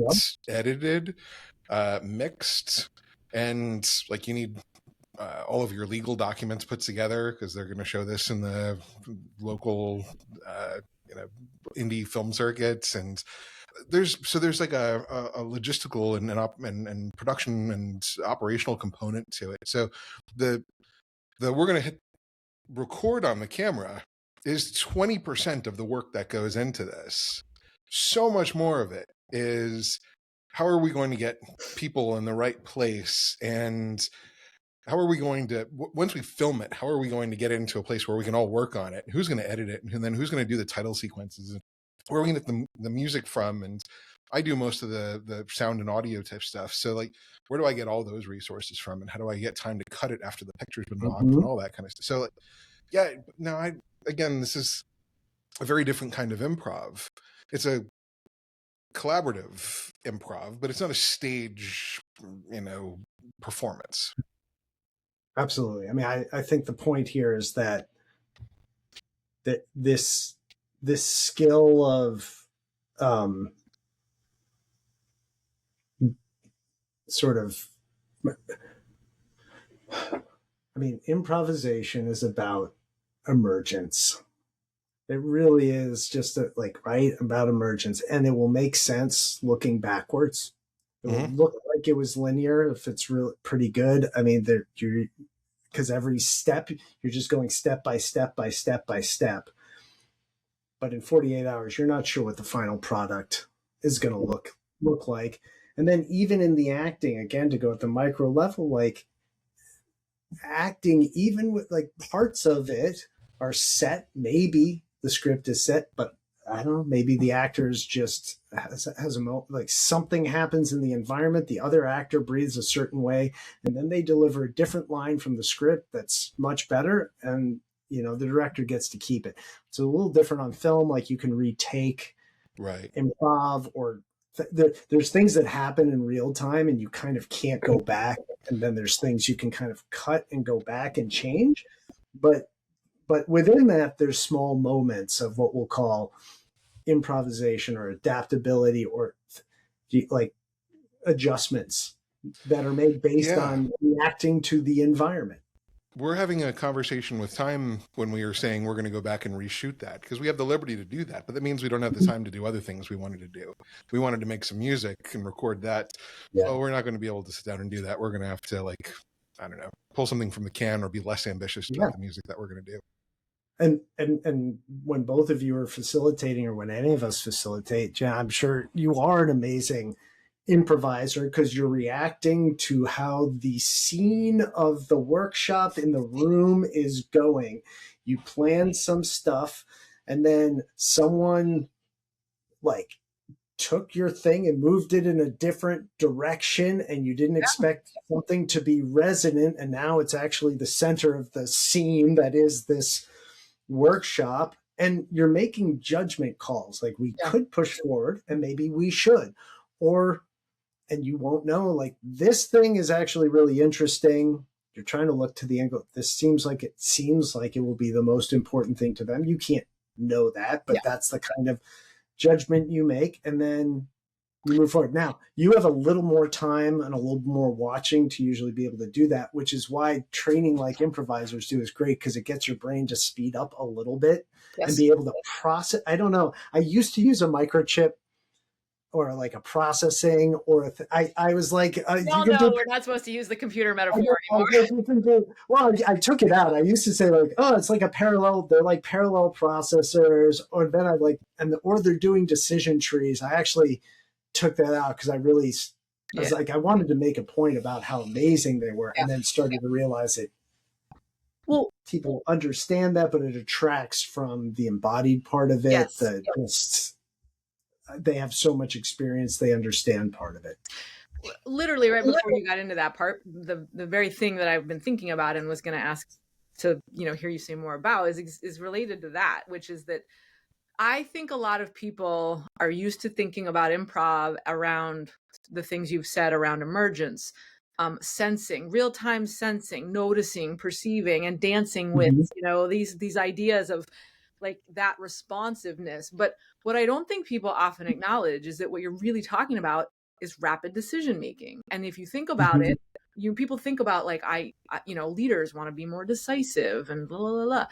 edited, mixed, and like you need all of your legal documents put together, because they're going to show this in the local indie film circuits. And there's like a logistical and production and operational component to it. So the we're going to hit record on the camera is 20% of the work that goes into this. So much more of it is, how are we going to get people in the right place, and how are we going to, once we film it, how are we going to get into a place where we can all work on it? Who's going to edit it? And then who's going to do the title sequences? Where are we going to get the music from? And I do most of the sound and audio type stuff. So, like, where do I get all those resources from? And how do I get time to cut it after the picture's been locked and all that kind of stuff? So, like, again, this is a very different kind of improv. It's a collaborative improv, but it's not a stage, performance. Absolutely. I mean, I think the point here is that this skill of improvisation is about emergence. It really is just about emergence, and it will make sense looking backwards. It will look like it was linear if it's really pretty good. I mean, because every step you're just going step by step by step by step. But in 48 hours, you're not sure what the final product is going to look like. And then even in the acting, again, to go at the micro level, like acting, even with like parts of it are set, maybe the script is set, but I don't know, maybe the actors just has like something happens in the environment, the other actor breathes a certain way, and then they deliver a different line from the script that's much better, and the director gets to keep it. It's a little different on film, like you can retake improv, or there's things that happen in real time and you kind of can't go back, and then there's things you can kind of cut and go back and change, but within that, there's small moments of what we'll call improvisation or adaptability, or like adjustments that are made based on reacting to the environment. We're having a conversation with time when we are saying we're going to go back and reshoot that, because we have the liberty to do that, but that means we don't have the time to do other things we wanted to do. We wanted to make some music and record that. Well, we're not going to be able to sit down and do that. We're going to have to I don't know, pull something from the can or be less ambitious about the music that we're going to do. And when both of you are facilitating, or when any of us facilitate, Jen, I'm sure you are an amazing improviser because you're reacting to how the scene of the workshop in the room is going. You plan some stuff, and then someone like took your thing and moved it in a different direction, and you didn't expect something to be resonant, and now it's actually the center of the scene that is this workshop, and you're making judgment calls like we could push forward and maybe we should, and you won't know, like, this thing is actually really interesting. You're trying to look to the angle. This seems like it will be the most important thing to them. You can't know that, but that's the kind of judgment you make, and then you move forward. Now, you have a little more time and a little more watching to usually be able to do that, which is why training like improvisers do is great, because it gets your brain to speed up a little bit and be able to process. I don't know. I used to use a microchip or like a processing or I was like, no, we're not supposed to use the computer metaphor anymore. Well, I took it out. I used to say like, oh, it's like they're like parallel processors, or then or they're doing decision trees. I actually took that out because I was like, I wanted to make a point about how amazing they were, and then started to realize it. Well, people understand that, but it attracts from the embodied part of it. They have so much experience, they understand part of it. Literally, right before you got into that part, the very thing that I've been thinking about and was going to ask to hear you say more about is related to that, which is that I think a lot of people are used to thinking about improv around the things you've said around emergence, sensing, real-time sensing, noticing, perceiving, and dancing with, these ideas of like that responsiveness. But what I don't think people often acknowledge is that what you're really talking about is rapid decision making. And if you think about it, people think about like, leaders want to be more decisive and blah, blah, blah.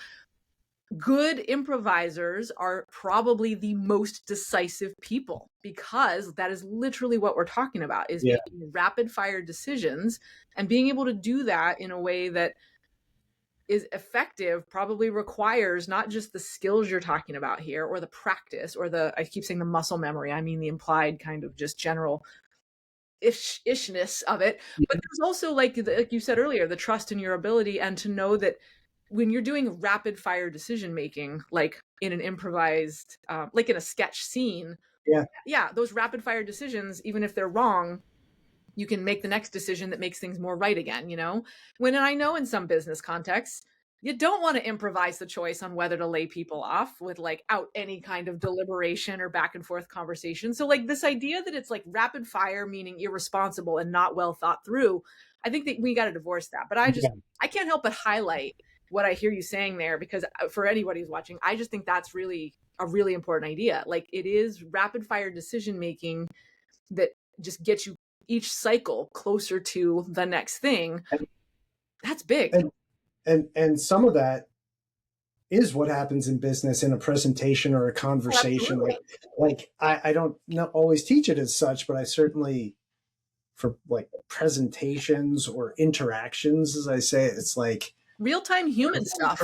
Good improvisers are probably the most decisive people, because that is literally what we're talking about, is making rapid fire decisions, and being able to do that in a way that is effective probably requires not just the skills you're talking about here, or the practice, or I keep saying the muscle memory, I mean the implied kind of just general ishness of it, but there's also like you said earlier, the trust in your ability, and to know that when you're doing rapid fire decision making, like in an improvised, like in a sketch scene, those rapid fire decisions, even if they're wrong, you can make the next decision that makes things more right again, when I know in some business contexts, you don't want to improvise the choice on whether to lay people off with like out any kind of deliberation or back and forth conversation. So like this idea that it's like rapid fire, meaning irresponsible and not well thought through, I think that we got to divorce that. But I can't help but highlight what I hear you saying there, because for anybody who's watching, I just think that's really a really important idea. Like, it is rapid fire decision making that just gets you each cycle closer to the next thing. That's big. And some of that is what happens in business in a presentation or a conversation. Like I don't always teach it as such, but I certainly, for like presentations or interactions, as I say, it's like real-time human stuff.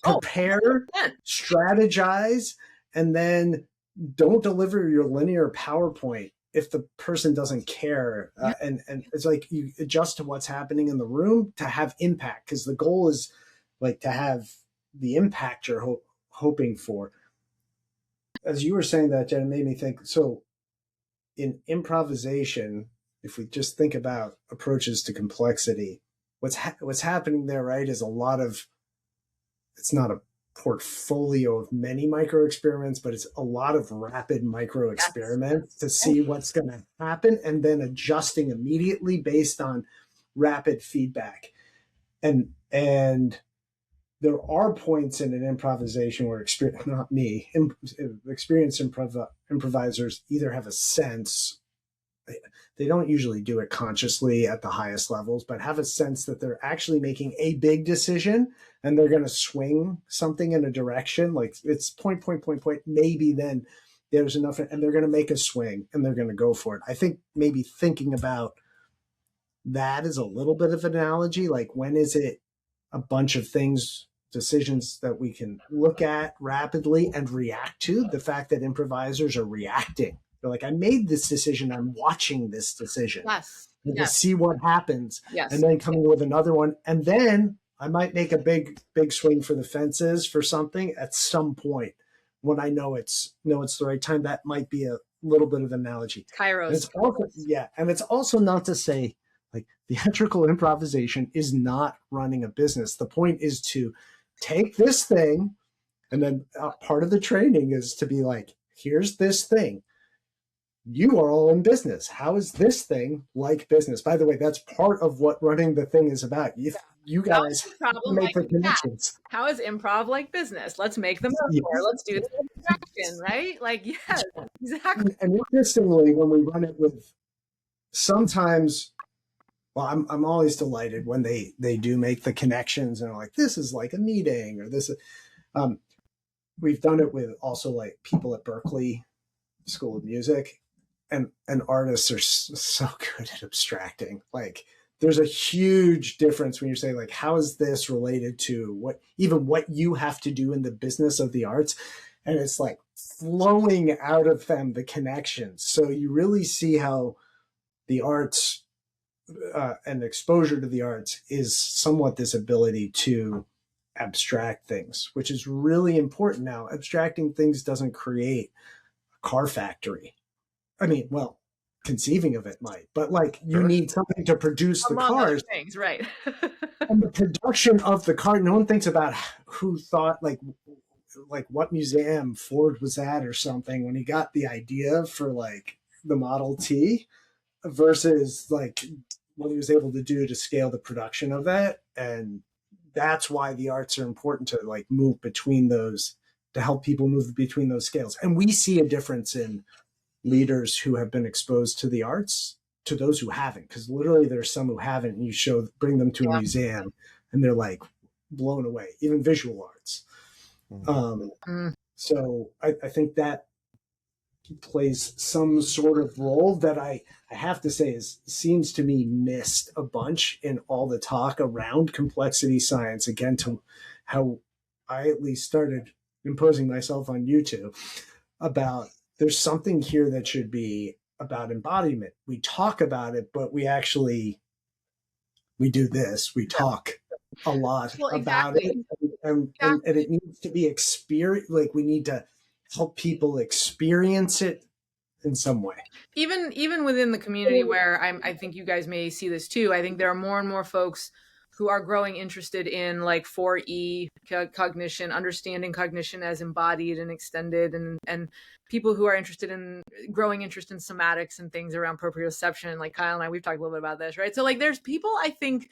Prepare, strategize, and then don't deliver your linear PowerPoint if the person doesn't care. And it's like you adjust to what's happening in the room to have impact, because the goal is like to have the impact you're hoping for. As you were saying that, Jen, it made me think, so in improvisation, if we just think about approaches to complexity, what's happening there, right, is a lot of, it's not a portfolio of many micro experiments, but it's a lot of rapid micro experiments to see what's going to happen, and then adjusting immediately based on rapid feedback. And there are points in an improvisation where experienced improvisers either have a sense, they don't usually do it consciously at the highest levels, but have a sense that they're actually making a big decision and they're going to swing something in a direction. Like it's point, maybe then there's enough, and they're going to make a swing and they're going to go for it. I think maybe thinking about that is a little bit of an analogy. Like, when is it a bunch of things, decisions that we can look at rapidly and react to? The fact that improvisers are reacting. They're like, I made this decision. I'm watching this decision Yes. and to Yes. see what happens, Yes. and then coming with another one. And then I might make a big swing for the fences for something at some point when I know it's the right time. That might be a little bit of an analogy. Kairos. And it's also, yeah, and it's also not to say like theatrical improvisation is not running a business. The point is to take this thing, and then part of the training is to be like, here's this thing. You are all in business. How is this thing like business? By the way, that's part of what running the thing is about. If you guys make the connections. How is improv like business? Let's make them up there. Let's do the interaction, right? Like, yes, exactly. And interestingly, when we run it with, sometimes, well, I'm always delighted when they do make the connections and are like, this is like a meeting, or this. We've done it with also like people at Berkeley School of Music, and artists are so good at abstracting. Like, there's a huge difference when you say like, how is this related to what you have to do in the business of the arts? And it's like flowing out of them, the connections. So you really see how the arts and exposure to the arts is somewhat this ability to abstract things, which is really important now. Abstracting things doesn't create a car factory. I mean, well, conceiving of it might, but like, you need something to produce the cars. Things, right? And the production of the car, no one thinks about who thought, like what museum Ford was at or something when he got the idea for like the Model T, versus like what he was able to do to scale the production of that. And that's why the arts are important, to like move between those, to help people move between those scales. And we see a difference in leaders who have been exposed to the arts to those who haven't, because literally there's some who haven't, and you bring them to a museum and they're like blown away, even visual arts. So I think that plays some sort of role that I have to say seems to me missed a bunch in all the talk around complexity science, again, to how I at least started imposing myself on you two about, there's something here that should be about embodiment. We talk about it, but we do this. We talk a lot about it, and it needs to be experienced. Like, we need to help people experience it in some way. Even within the community where I think you guys may see this too. I think there are more and more folks who are growing interested in like 4E cognition, understanding cognition as embodied and extended, and people who are interested in growing interest in somatics and things around proprioception. Like Kyle and I, we've talked a little bit about this, right? So like, there's people, I think,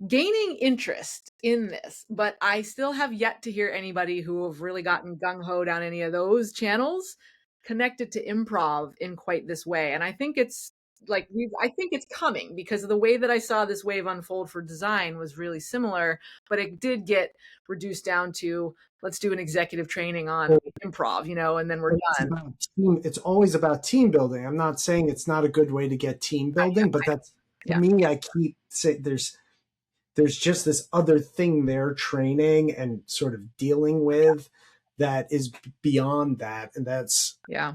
gaining interest in this, but I still have yet to hear anybody who have really gotten gung-ho down any of those channels connected to improv in quite this way. And I think it's like, I think it's coming, because of the way that I saw this wave unfold for design was really similar, but it did get reduced down to, let's do an executive training on improv, and then we're done. It's always about team building. I'm not saying it's not a good way to get team building, but that's, to me, I keep saying there's just this other thing they're training and sort of dealing with that is beyond that. And that's how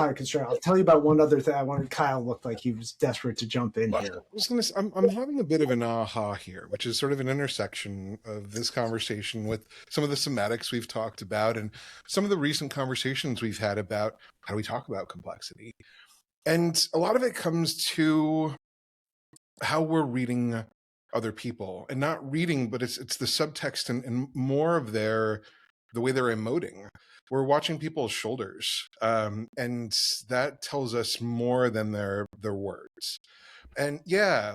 I constrain. I'll tell you about one other thing. I wanted, Kyle looked like he was desperate to jump in here. I'm having a bit of an aha here, which is sort of an intersection of this conversation with some of the somatics we've talked about and some of the recent conversations we've had about how do we talk about complexity. And a lot of it comes to how we're reading other people, and not reading, but it's the subtext and more of the way they're emoting. We're watching people's shoulders, and that tells us more than their words. And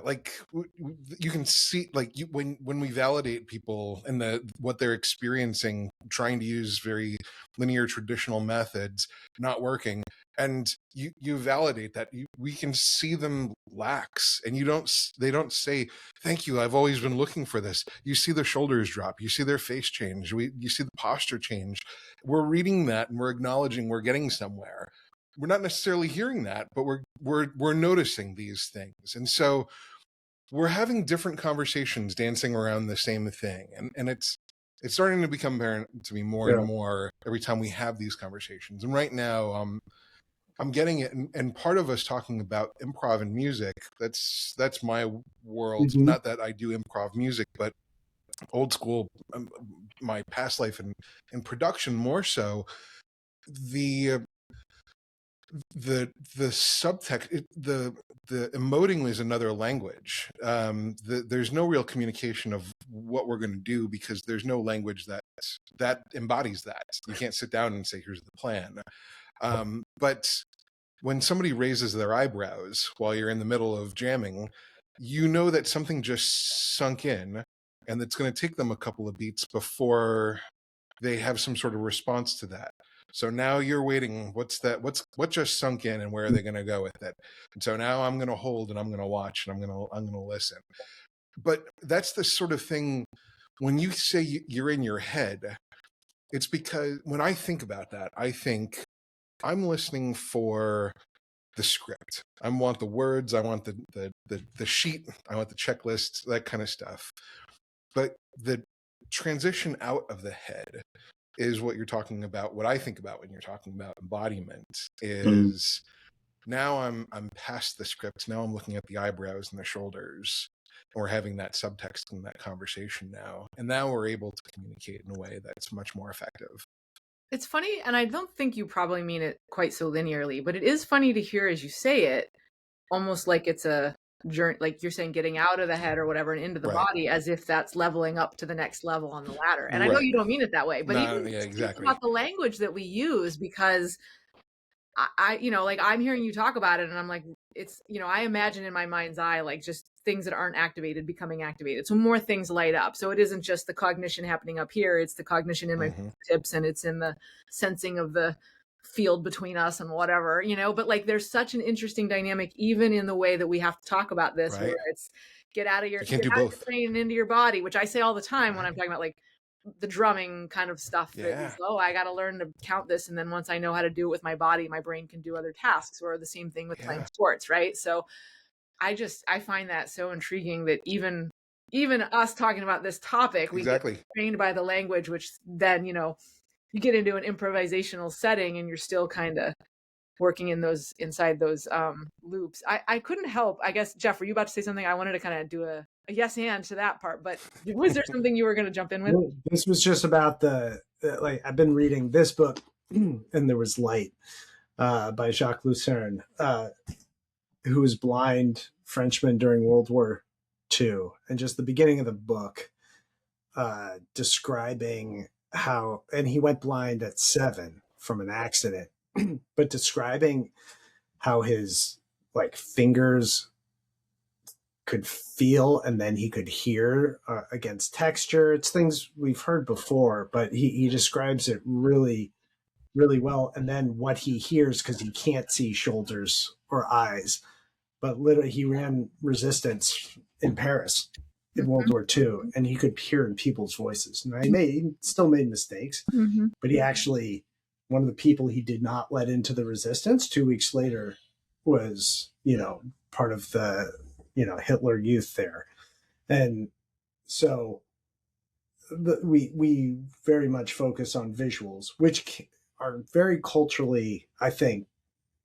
like you can see, like when we validate people and what they're experiencing, trying to use very linear traditional methods not working, and you validate that, we can see them lax, and they don't say thank you, I've always been looking for this. You see their shoulders drop, you see their face change, you see the posture change. We're reading that and we're acknowledging we're getting somewhere. We're not necessarily hearing that, but we're noticing these things. And so we're having different conversations dancing around the same thing. And it's starting to become apparent to me more and more every time we have these conversations. And right now, I'm getting it. And part of us talking about improv and music, that's my world. Mhm. Not that I do improv music, but old school, my past life in production more so. The subtext, the emoting is another language. There's no real communication of what we're going to do because there's no language that embodies that. You can't sit down and say, here's the plan. But when somebody raises their eyebrows while you're in the middle of jamming, you know that something just sunk in, and it's going to take them a couple of beats before they have some sort of response to that. So now you're waiting. What just sunk in, and where are they going to go with it? And so now I'm going to hold, and I'm going to watch, and I'm going to listen. But that's the sort of thing. When you say you're in your head, it's because when I think about that, I think I'm listening for the script. I want the words. I want the sheet. I want the checklist, that kind of stuff. But the transition out of the head is what you're talking about. What I think about when you're talking about embodiment is now I'm past the script. Now I'm looking at the eyebrows and the shoulders. And we're having that subtext in that conversation now. And now we're able to communicate in a way that's much more effective. It's funny, and I don't think you probably mean it quite so linearly, but it is funny to hear as you say it, almost like it's a journey, like you're saying, getting out of the head or whatever and into the body, as if that's leveling up to the next level on the ladder. And I know you don't mean it that way, but even exactly about the language that we use, because I, like I'm hearing you talk about it and I'm like, it's, I imagine in my mind's eye, like just things that aren't activated becoming activated. So more things light up. So it isn't just the cognition happening up here. It's the cognition in my tips, and it's in the sensing of the field between us and whatever, but like there's such an interesting dynamic, even in the way that we have to talk about this, where it's get out of your brain and into your body, which I say all the time when I'm talking about like the drumming kind of stuff. That I got to learn to count this, and then once I know how to do it with my body, my brain can do other tasks. Or the same thing with playing sports, right? So I find that so intriguing that even us talking about this topic, we get trained by the language, which then you get into an improvisational setting and you're still kind of working inside those loops. I couldn't help, I guess. Jeff, were you about to say something? I wanted to kind of do a yes and to that part, but was there something you were going to jump in with? Well, this was just about like I've been reading this book, and there was Light by Jacques Lucerne, who was blind Frenchman during World War II, and just the beginning of the book describing how, and he went blind at 7 from an accident, but describing how his like fingers could feel and then he could hear against texture. It's things we've heard before, but he describes it really, really well. And then what he hears, because he can't see shoulders or eyes, but literally he ran resistance in Paris in World War II, and he could hear in people's voices. And he still made mistakes, but he actually, one of the people he did not let into the resistance 2 weeks later was, part of the, Hitler Youth there. And so we very much focus on visuals, which are very culturally, I think,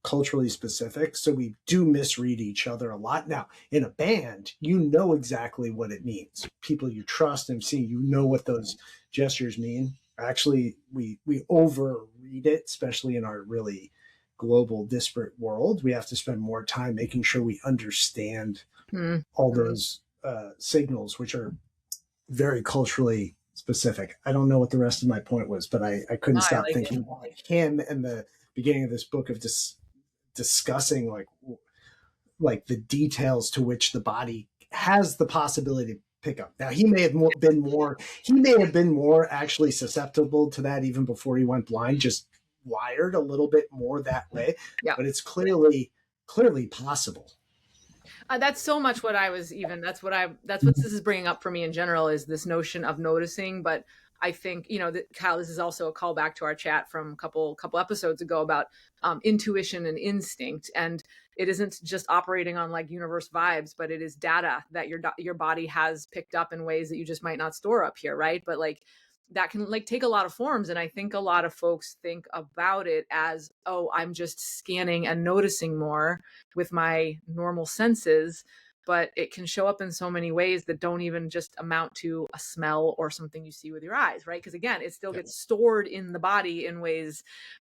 culturally specific. So we do misread each other a lot. Now, in a band, you know exactly what it means. People you trust and see, what those gestures mean. Actually, we overread it, especially in our really global, disparate world. We have to spend more time making sure we understand all those signals, which are very culturally specific. I don't know what the rest of my point was, but I couldn't stop thinking about him and the beginning of this book of discussing like the details to which the body has the possibility to pick up. Now, he may have been more actually susceptible to that even before he went blind, just wired a little bit more that way. But it's clearly possible. That's so much what I was that's what this is bringing up for me in general, is this notion of noticing, but I think, that, Kyle, this is also a callback to our chat from a couple episodes ago about intuition and instinct. And it isn't just operating on like universe vibes, but it is data that your body has picked up in ways that you just might not store up here, right? But like that can like take a lot of forms. And I think a lot of folks think about it as, oh, I'm just scanning and noticing more with my normal senses. But it can show up in so many ways that don't even just amount to a smell or something you see with your eyes, right? Because again, it still gets stored in the body in ways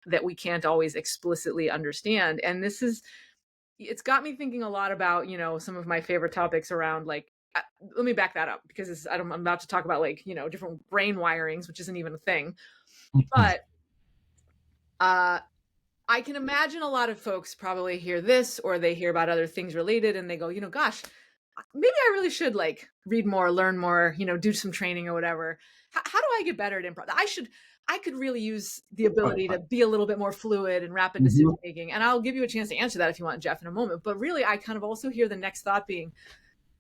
that we can't always explicitly understand. And it's got me thinking a lot about, some of my favorite topics around like, let me back that up, because I'm about to talk about like, different brain wirings, which isn't even a thing. But I can imagine a lot of folks probably hear this, or they hear about other things related and they go, gosh, maybe I really should like read more, learn more, do some training or whatever. How do I get better at improv? I could really use the ability to be a little bit more fluid and rapid decision making. And I'll give you a chance to answer that if you want, Jeff, in a moment. But really, I kind of also hear the next thought being,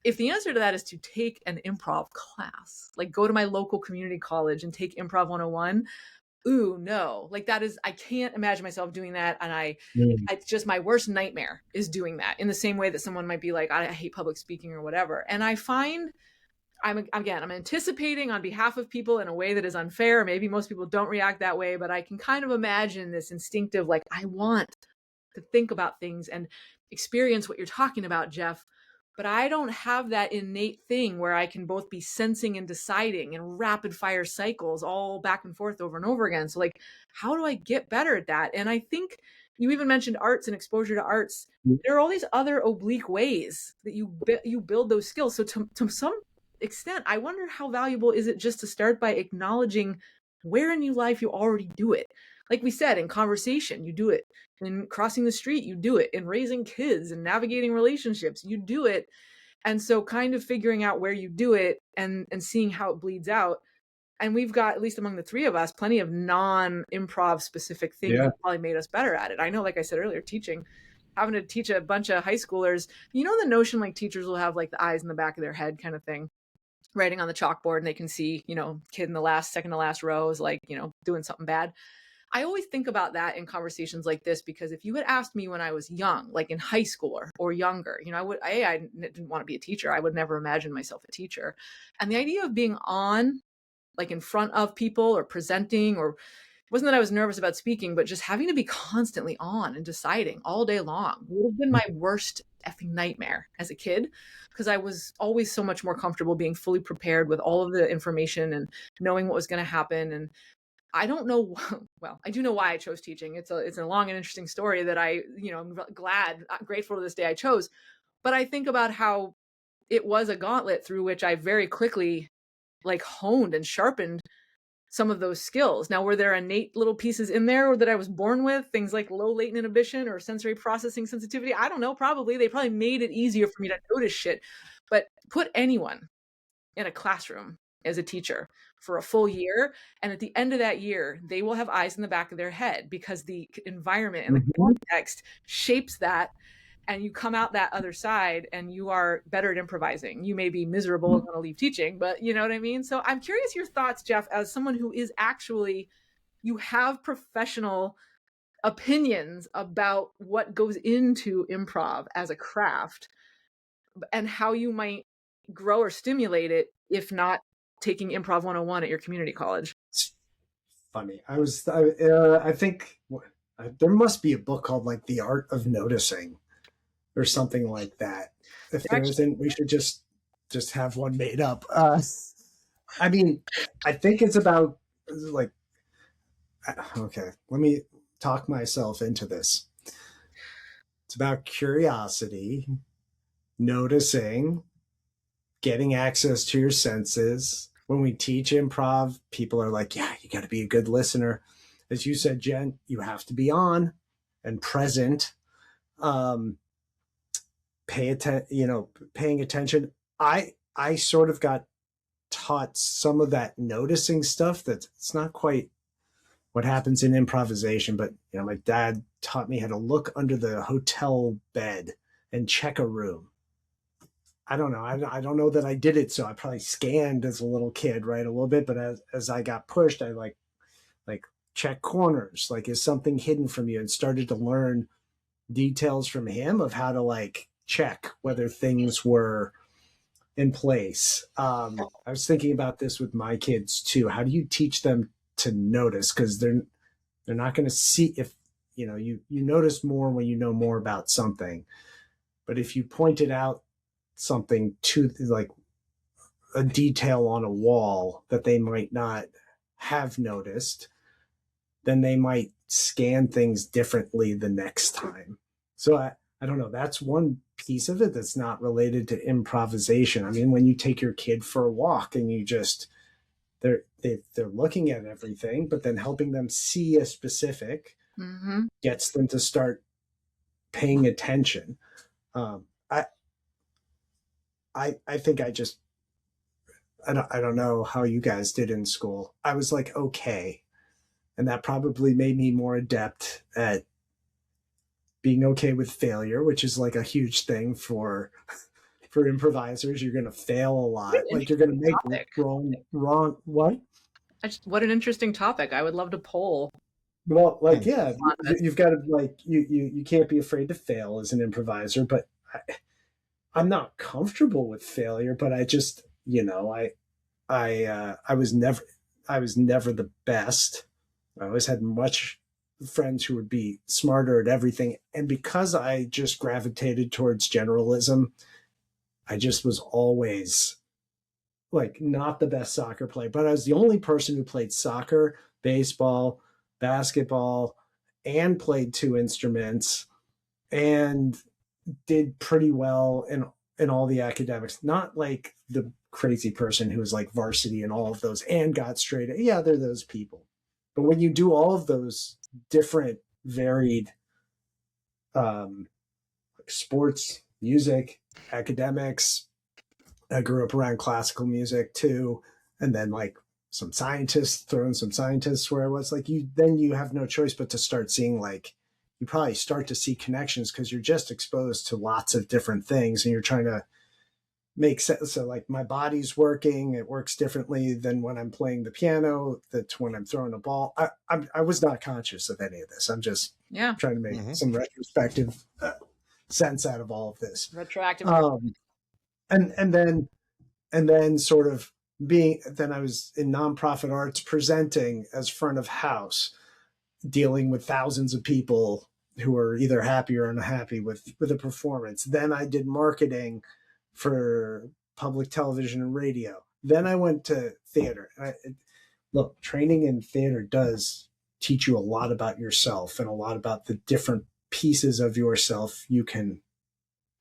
if the answer to that is to take an improv class, like go to my local community college and take Improv 101, ooh, no, like I can't imagine myself doing that. And it's just my worst nightmare is doing that, in the same way that someone might be like, I hate public speaking or whatever. And I find I'm anticipating on behalf of people in a way that is unfair. Maybe most people don't react that way, but I can kind of imagine this instinctive, like, I want to think about things and experience what you're talking about, Jeff. But I don't have that innate thing where I can both be sensing and deciding in rapid fire cycles all back and forth over and over again. So like, how do I get better at that? And I think you even mentioned arts and exposure to arts. There are all these other oblique ways that you build those skills. So to some extent, I wonder how valuable is it just to start by acknowledging where in your life you already do it. Like we said, in conversation, you do it. In crossing the street, you do it. In raising kids and navigating relationships, you do it. And so kind of figuring out where you do it and seeing how it bleeds out. And we've got, at least among the three of us, plenty of non-improv specific things that probably made us better at it. I know, like I said earlier, having to teach a bunch of high schoolers, the notion like teachers will have like the eyes in the back of their head kind of thing, writing on the chalkboard, and they can see, kid in the second to last row is like, doing something bad. I always think about that in conversations like this, because if you had asked me when I was young, like in high school or younger, I didn't want to be a teacher. I would never imagine myself a teacher. And the idea of being on, like in front of people or presenting, or it wasn't that I was nervous about speaking, but just having to be constantly on and deciding all day long would have been my worst effing nightmare as a kid, because I was always so much more comfortable being fully prepared with all of the information and knowing what was going to happen. And I don't know, well, I do know why I chose teaching. It's a long and interesting story that I'm grateful to this day I chose. But I think about how it was a gauntlet through which I very quickly like honed and sharpened some of those skills. Now, were there innate little pieces in there that I was born with, things like low latent inhibition or sensory processing sensitivity? I don't know, probably. They probably made it easier for me to notice shit. But put anyone in a classroom as a teacher for a full year, and at the end of that year, they will have eyes in the back of their head, because the environment and the context shapes that. And you come out that other side and you are better at improvising. You may be miserable and want to leave teaching, but you know what I mean? So I'm curious your thoughts, Jeff, as someone who is actually, you have professional opinions about what goes into improv as a craft and how you might grow or stimulate it, if not taking Improv 101 at your community college. It's funny. I think there must be a book called like The Art of Noticing or something like that. If there isn't, we should just have one made up. I mean, I think it's about like, okay, let me talk myself into this. It's about curiosity, noticing, getting access to your senses. When we teach improv, people are like, yeah, you got to be a good listener. As you said, Jen, you have to be on and present. Paying attention. I sort of got taught some of that noticing stuff that it's not quite what happens in improvisation, but my dad taught me how to look under the hotel bed and check a room. I don't know. I don't know that I did it. So I probably scanned as a little kid, right? A little bit, but as I got pushed, I like check corners. Like, is something hidden from you? And started to learn details from him of how to like check whether things were in place. I was thinking about this with my kids too. How do you teach them to notice? Because they're not going to see if you notice more when you know more about something. But if you pointed out something to like a detail on a wall that they might not have noticed, then they might scan things differently the next time. So I don't know. That's one piece of it that's not related to improvisation. I mean, when you take your kid for a walk and you just they're looking at everything, but then helping them see a specific gets them to start paying attention. I think I don't know how you guys did in school. I was like, okay. And that probably made me more adept at being okay with failure, which is like a huge thing for improvisers. You're going to fail a lot. Like, you're going to make wrong. What? What an interesting topic. I would love to poll. Well, like, yeah, you've got to like, you can't be afraid to fail as an improviser, but I'm not comfortable with failure, but I just, I was never the best. I always had much friends who would be smarter at everything. And because I just gravitated towards generalism, I just was always like not the best soccer player, but I was the only person who played soccer, baseball, basketball, and played 2 instruments and did pretty well in all the academics. Not like the crazy person who was like varsity in all of those and got straight A. Yeah, they're those people. But when you do all of those different varied sports, music, academics, I grew up around classical music too, and then like some scientists, throwing some scientists where I was like, you have no choice but to start seeing, like, you probably start to see connections because you're just exposed to lots of different things and you're trying to make sense. So like my body's working, it works differently than when I'm playing the piano, that's when I'm throwing a ball. I was not conscious of any of this. I'm just trying to make some retrospective sense out of all of this. Retroactive. And then sort of then I was in nonprofit arts presenting as front of house, dealing with thousands of people who are either happy or unhappy with a performance. Then I did marketing for public television and radio. Then I went to theater. Look, training in theater does teach you a lot about yourself and a lot about the different pieces of yourself you can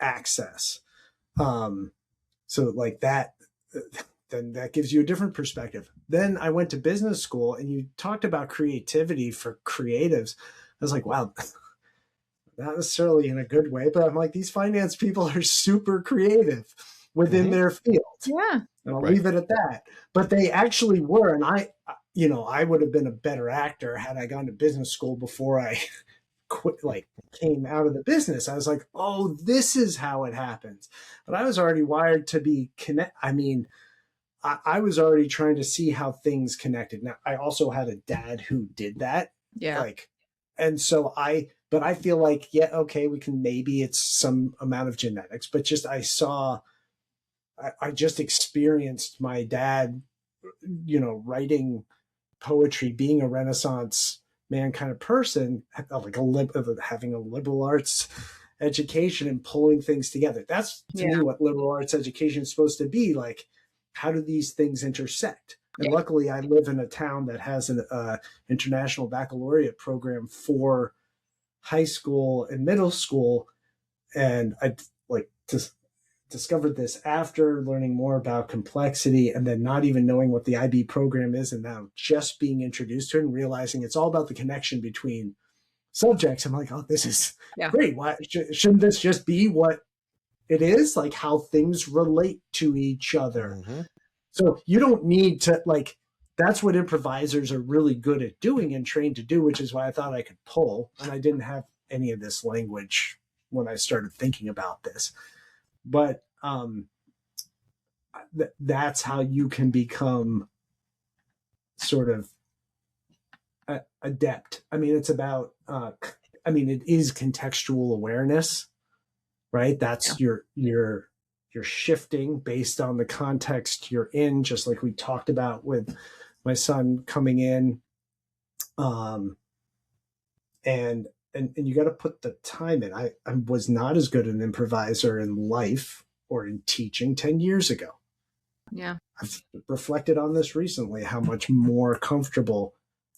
access. So like that, then that gives you a different perspective. Then I went to business school and you talked about creativity for creatives. I was like, wow, not necessarily in a good way, but I'm like, these finance people are super creative within their field. Yeah. And I'll leave it at that. But they actually were. And I would have been a better actor had I gone to business school before I came out of the business. I was like, oh, this is how it happens. But I was already wired to be I was already trying to see how things connected. Now, I also had a dad who did that. Yeah. And so but I feel like, yeah, okay, it's some amount of genetics, but just I just experienced my dad, writing poetry, being a Renaissance man kind of person, like having a liberal arts education and pulling things together. That's to me what liberal arts education is supposed to be. Like, how do these things intersect? And luckily I live in a town that has an international baccalaureate program for high school and middle school. And I discovered this after learning more about complexity and then not even knowing what the IB program is. And now just being introduced to it and realizing it's all about the connection between subjects. I'm like, oh, this is great. Why shouldn't this just be what it is? Like how things relate to each other. So you don't need to that's what improvisers are really good at doing and trained to do, which is why I thought I could pull. And I didn't have any of this language when I started thinking about this. But that's how you can become sort of adept. I mean, it's about, it is contextual awareness, right? That's you're shifting based on the context you're in, just like we talked about with my son coming in. And you got to put the time in. I was not as good an improviser in life or in teaching 10 years ago. Yeah. I've reflected on this recently, how much more comfortable,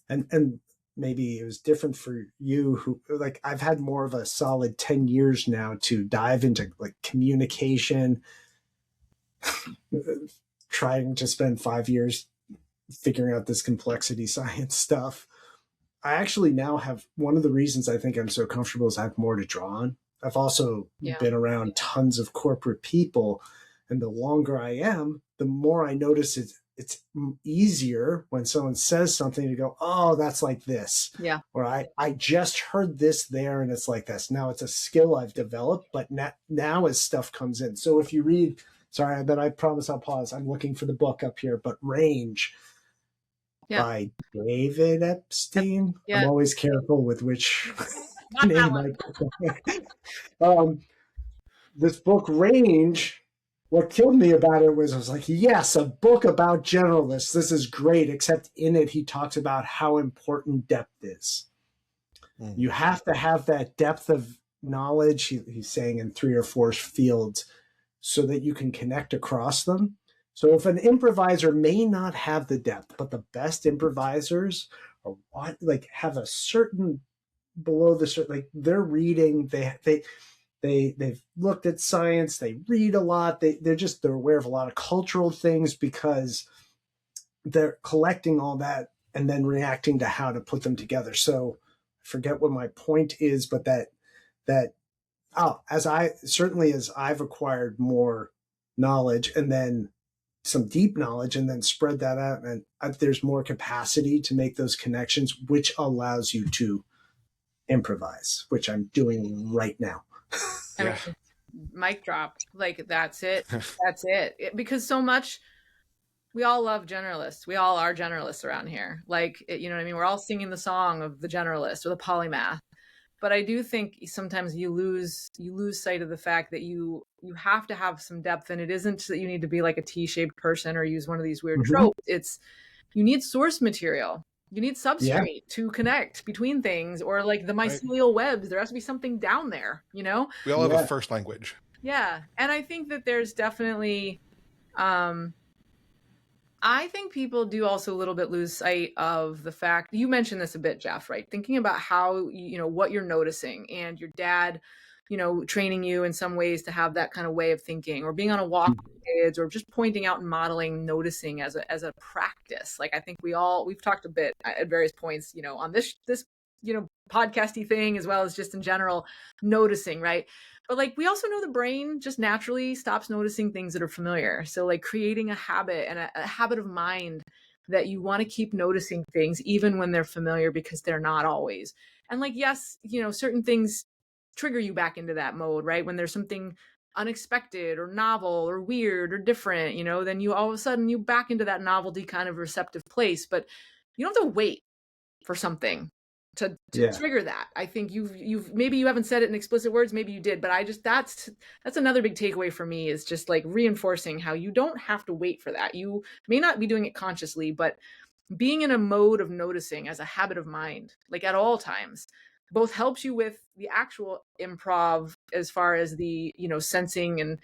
and maybe it was different for you, who, like, I've had more of a solid 10 years now to dive into like communication, trying to spend 5 years figuring out this complexity science stuff. I actually now have, one of the reasons I think I'm so comfortable is I have more to draw on. I've also been around tons of corporate people, and the longer I am, the more I notice it's easier when someone says something to go, oh, that's like this. Yeah. Or I just heard this there and it's like this. Now it's a skill I've developed, but now as stuff comes in. So if you read, sorry, then I promise I'll pause. I'm looking for the book up here, but Range by David Epstein. Yeah. I'm always careful with which name I put. This book, Range, what killed me about it was I was like, yes, a book about generalists. This is great, except in it he talks about how important depth is. You have to have that depth of knowledge, he's saying, in 3 or 4 fields so that you can connect across them. So if an improviser may not have the depth, but the best improvisers are like have a certain below the certain, like they're reading, they've looked at science, they read a lot, they're aware of a lot of cultural things because they're collecting all that and then reacting to how to put them together. So I forget what my point is, but as I've acquired more knowledge and then some deep knowledge and then spread that out, and there's more capacity to make those connections, which allows you to improvise, which I'm doing right now. Yeah. Mic drop. Like, that's it. That's it. Because so much, we all love generalists. We all are generalists around here. Like, you know what I mean? We're all singing the song of the generalist or the polymath. But I do think sometimes you lose sight of the fact that you have to have some depth, and it isn't that you need to be like a T-shaped person or use one of these weird tropes. It's you need source material. You need substrate to connect between things, or like the mycelial webs. There has to be something down there, you know? We all have a first language. Yeah. And I think that there's definitely, I think people do also a little bit lose sight of the fact, you mentioned this a bit, Jeff, right? Thinking about how, what you're noticing, and your dad, training you in some ways to have that kind of way of thinking, or being on a walk with kids, or just pointing out and modeling noticing as a practice. Like, I think we've talked a bit at various points, on this podcasty thing, as well as just in general noticing, right? But like, we also know the brain just naturally stops noticing things that are familiar. So like creating a habit and a habit of mind that you want to keep noticing things even when they're familiar, because they're not always. And like, yes, certain things trigger you back into that mode, right? When there's something unexpected or novel or weird or different, then you all of a sudden you back into that novelty kind of receptive place. But you don't have to wait for something to trigger that. I think you've maybe you haven't said it in explicit words, maybe you did, but that's another big takeaway for me, is just like reinforcing how you don't have to wait for that. You may not be doing it consciously, but being in a mode of noticing as a habit of mind, like at all times, both helps you with the actual improv as far as the sensing and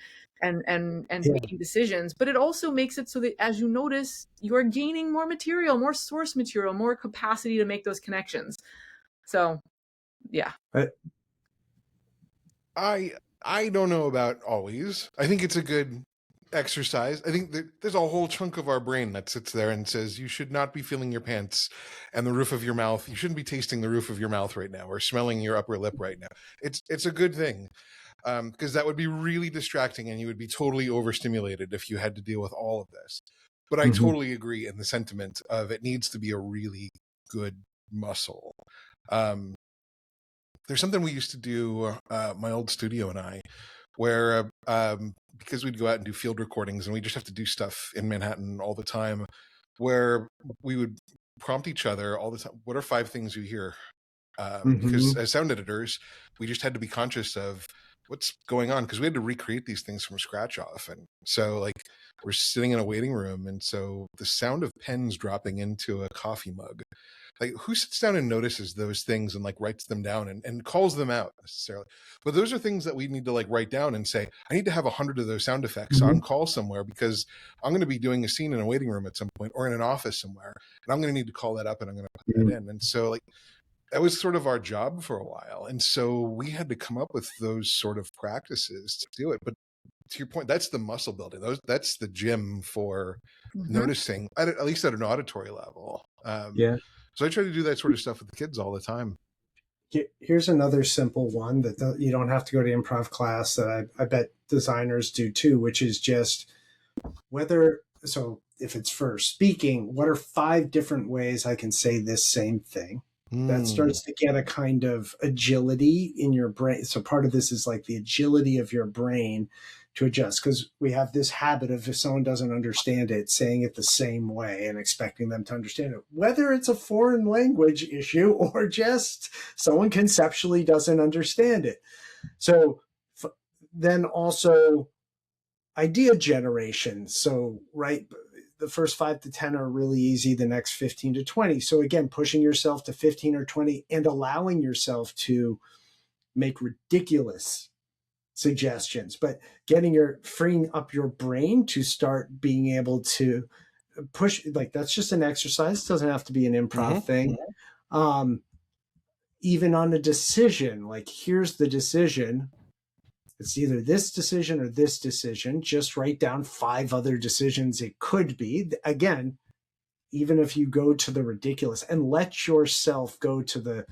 making decisions, but it also makes it so that as you notice, you're gaining more material, more source material, more capacity to make those connections. So yeah, I don't know about always. I think it's a good exercise. I think there's a whole chunk of our brain that sits there and says you should not be feeling your pants and the roof of your mouth. You shouldn't be tasting the roof of your mouth right now, or smelling your upper lip right now. It's a good thing, because that would be really distracting, and you would be totally overstimulated if you had to deal with all of this. But I totally agree in the sentiment of it needs to be a really good muscle. There's something we used to do, my old studio and I, where because we'd go out and do field recordings and we just have to do stuff in Manhattan all the time, where we would prompt each other all the time. What are 5 things you hear? Because as sound editors, we just had to be conscious of what's going on, because we had to recreate these things from scratch often. So like we're sitting in a waiting room, and so the sound of pens dropping into a coffee mug, like who sits down and notices those things and like writes them down and calls them out necessarily? But those are things that we need to like write down and say, I need to have 100 of those sound effects on call somewhere, because I'm going to be doing a scene in a waiting room at some point or in an office somewhere, and I'm going to need to call that up and I'm going to put that in. And so like that was sort of our job for a while. And so we had to come up with those sort of practices to do it. But to your point, that's the muscle building. That's the gym for noticing, at least at an auditory level. So I try to do that sort of stuff with the kids all the time. Here's another simple one that you don't have to go to improv class, that I bet designers do too, which is just so if it's for speaking, what are 5 different ways I can say this same thing? That starts to get a kind of agility in your brain. So part of this is like the agility of your brain to adjust, because we have this habit of, if someone doesn't understand it, saying it the same way and expecting them to understand it, whether it's a foreign language issue or just someone conceptually doesn't understand it. So then also idea generation. So, right, the first 5 to 10 are really easy, the next 15 to 20. So again, pushing yourself to 15 or 20 and allowing yourself to make ridiculous suggestions, but freeing up your brain to start being able to push, like that's just an exercise. It doesn't have to be an improv thing. Even on a decision, like here's the decision. It's either this decision or this decision. Just write down 5 other decisions it could be. Again, even if you go to the ridiculous, and let yourself go to the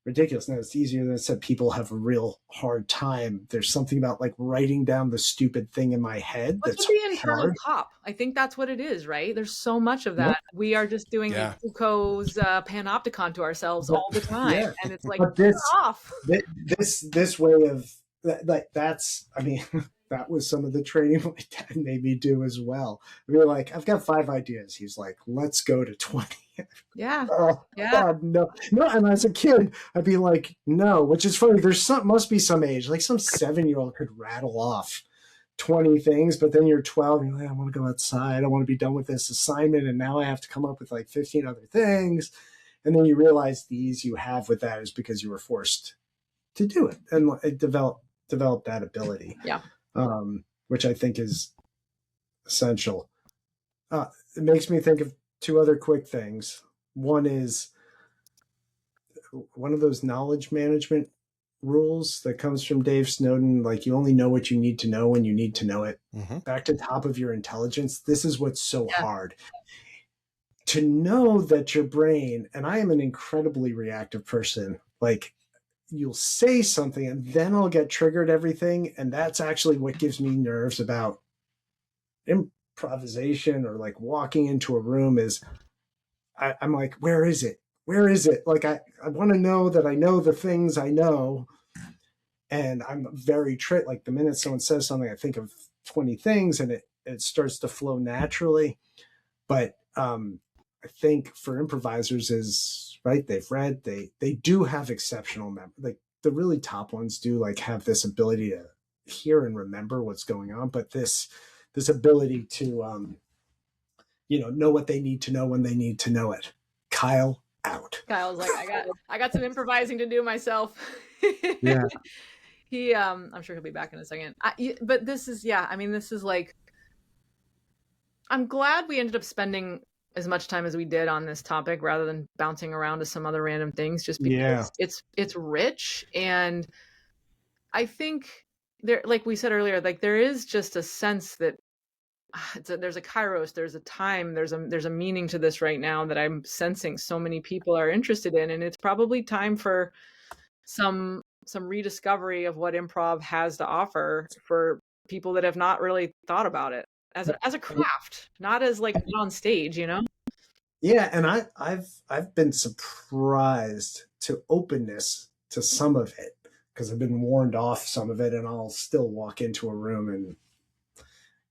ridiculous. Now, it's easier than I said. People have a real hard time. There's something about like writing down the stupid thing in my head that's the internal hard. pop. I think that's what it is, right? There's so much of that. We are just doing like Foucault's panopticon to ourselves all the time. And it's like, this way of that's, I mean, that was some of the training my dad made me do as well. We were like, I've got 5 ideas. He's like, let's go to 20. God, no. And as a kid, I'd be like, no, which is funny. Must be some age, like some 7-year-old could rattle off 20 things, but then you're 12 and you're like, I want to go outside. I want to be done with this assignment. And now I have to come up with like 15 other things. And then you realize the ease you have with that is because you were forced to do it and develop that ability. Which I think is essential. It makes me think of 2 other quick things. One is one of those knowledge management rules that comes from Dave Snowden, like you only know what you need to know when you need to know it. Back to top of your intelligence. This is what's so hard. To know that your brain, and I am an incredibly reactive person, like you'll say something and then I'll get triggered everything. And that's actually what gives me nerves about improvisation or like walking into a room is I'm like, where is it? Where is it? Like, I want to know that I know the things I know. And I'm very like the minute someone says something, I think of 20 things and it starts to flow naturally. But I think for improvisers is right. They've read, they do have exceptional memory. Like the really top ones do like have this ability to hear and remember what's going on. But this ability to, know what they need to know when they need to know it. Kyle out. Kyle's like, I got some improvising to do myself. Yeah. I'm sure he'll be back in a second. But this is, this is like, I'm glad we ended up spending as much time as we did on this topic rather than bouncing around to some other random things, just because it's rich. And I think there, like we said earlier, like there is just a sense that there's a kairos, there's a time, there's a meaning to this right now that I'm sensing so many people are interested in. And it's probably time for some rediscovery of what improv has to offer for people that have not really thought about it as a craft, not as like on stage, Yeah, and I've been surprised to openness to some of it because I've been warned off some of it, and I'll still walk into a room and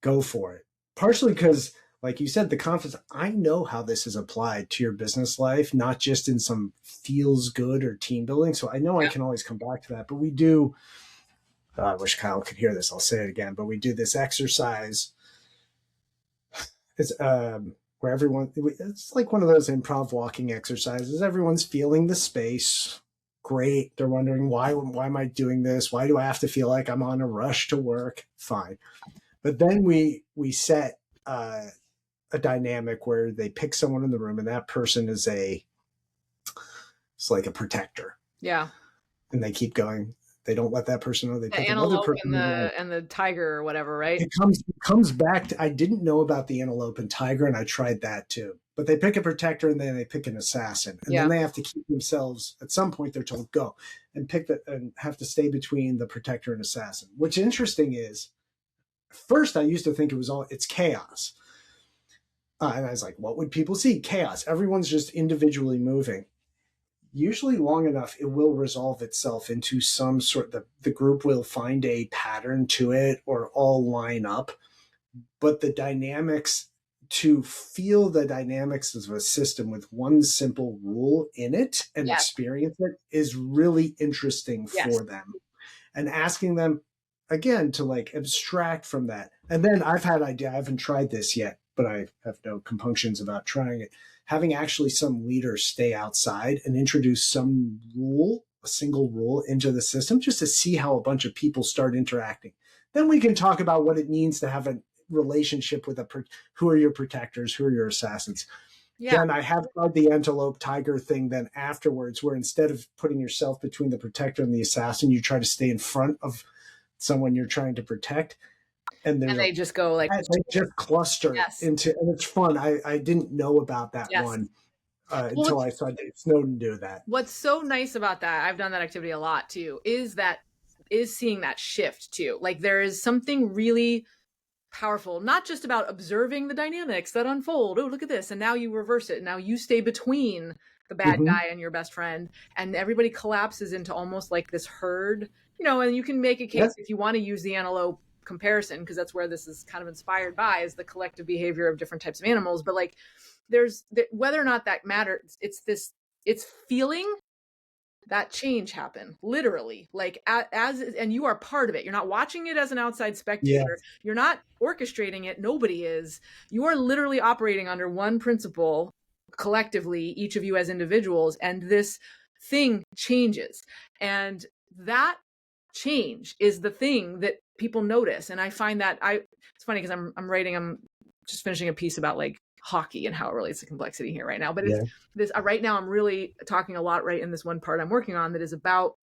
go for it. Partially because, like you said, the confidence, I know how this is applied to your business life, not just in some feels good or team building. So I know I can always come back to that. But we do, I wish Kyle could hear this, I'll say it again, but we do this exercise. It's where everyone, it's like one of those improv walking exercises. Everyone's feeling the space. Great. They're wondering, why am I doing this? Why do I have to feel like I'm on a rush to work? Fine. But then we set a dynamic where they pick someone in the room, and that person is it's like a protector. Yeah. And they keep going. They don't let that person know. They The pick another antelope person and the tiger or whatever, right? It comes back to, I didn't know about the antelope and tiger, and I tried that too. But they pick a protector and then they pick an assassin, and then they have to keep themselves. At some point, they're told go and and have to stay between the protector and assassin. What's interesting is, first I used to think it's chaos, and I was like, what would people see? Chaos. Everyone's just individually moving. Usually long enough, it will resolve itself into some sort, the group will find a pattern to it or all line up. But the dynamics, to feel the dynamics of a system with one simple rule in it and experience it, is really interesting for them. And asking them, again, to like abstract from that. And then I haven't tried this yet, but I have no compunctions about trying it. Having actually some leaders stay outside and introduce some rule, a single rule into the system, just to see how a bunch of people start interacting. Then we can talk about what it means to have a relationship with who are your protectors, who are your assassins. Yeah. And I have tried the antelope tiger thing then afterwards, where instead of putting yourself between the protector and the assassin, you try to stay in front of someone you're trying to protect. And they just go like, they just cluster into, and it's fun. I didn't know about that one until I saw Dave Snowden do that. What's so nice about that, I've done that activity a lot too, is seeing that shift too. Like there is something really powerful, not just about observing the dynamics that unfold. Oh, look at this. And now you reverse it. Now you stay between the bad guy and your best friend, and everybody collapses into almost like this herd, and you can make a case if you want to use the antelope comparison, because that's where this is kind of inspired by, is the collective behavior of different types of animals. But like there's whether or not that matters, it's feeling that change happen literally, like and you are part of it. You're not watching it as an outside spectator. You're not orchestrating it. Nobody is. You are literally operating under one principle collectively, each of you as individuals, and this thing changes. And that change is the thing that people notice. And I find that it's funny because I'm just finishing a piece about like hockey and how it relates to complexity here right now. But it's this right now I'm really talking a lot right in this one part I'm working on that is about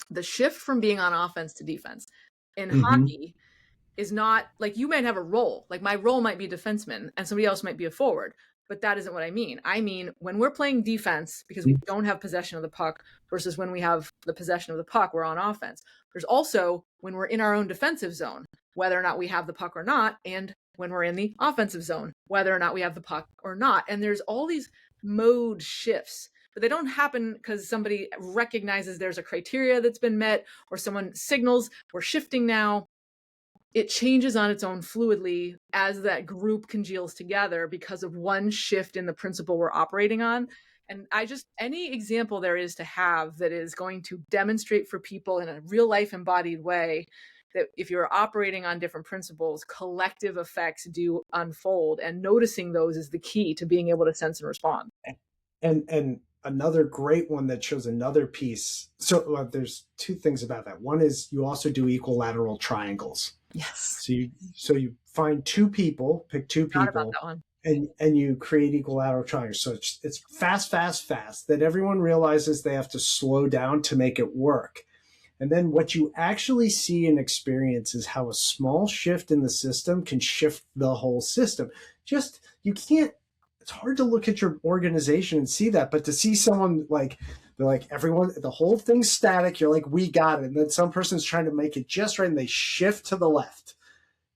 the shift from being on offense to defense. In hockey is not like, you might have a role, like my role might be defenseman and somebody else might be a forward, but that isn't what I mean. I mean, when we're playing defense because we don't have possession of the puck versus when we have the possession of the puck, we're on offense. There's also when we're in our own defensive zone, whether or not we have the puck or not, and when we're in the offensive zone, whether or not we have the puck or not. And there's all these mode shifts, but they don't happen because somebody recognizes there's a criteria that's been met or someone signals we're shifting now. It changes on its own fluidly as that group congeals together because of one shift in the principle we're operating on. And any example there is to have that is going to demonstrate for people in a real life embodied way that if you're operating on different principles, collective effects do unfold, and noticing those is the key to being able to sense and respond. And another great one that shows another piece. So there's two things about that. One is you also do equilateral triangles. Yes. So you find two people, pick two people, about that one. And you create equilateral triangles. So it's fast, that everyone realizes they have to slow down to make it work. And then what you actually see and experience is how a small shift in the system can shift the whole system. It's hard to look at your organization and see that, but to see someone like, they're like, everyone, the whole thing's static, you're like, we got it. And then some person's trying to make it just right, and they shift to the left.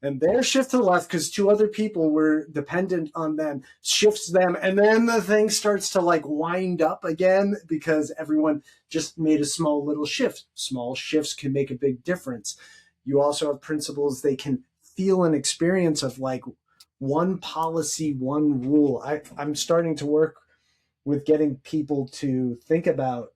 And their shift to the left, because two other people were dependent on them, shifts them. And then the thing starts to like wind up again because everyone just made a small little shift. Small shifts can make a big difference. You also have principles, they can feel an experience of like one policy, one rule. I'm starting to work with getting people to think about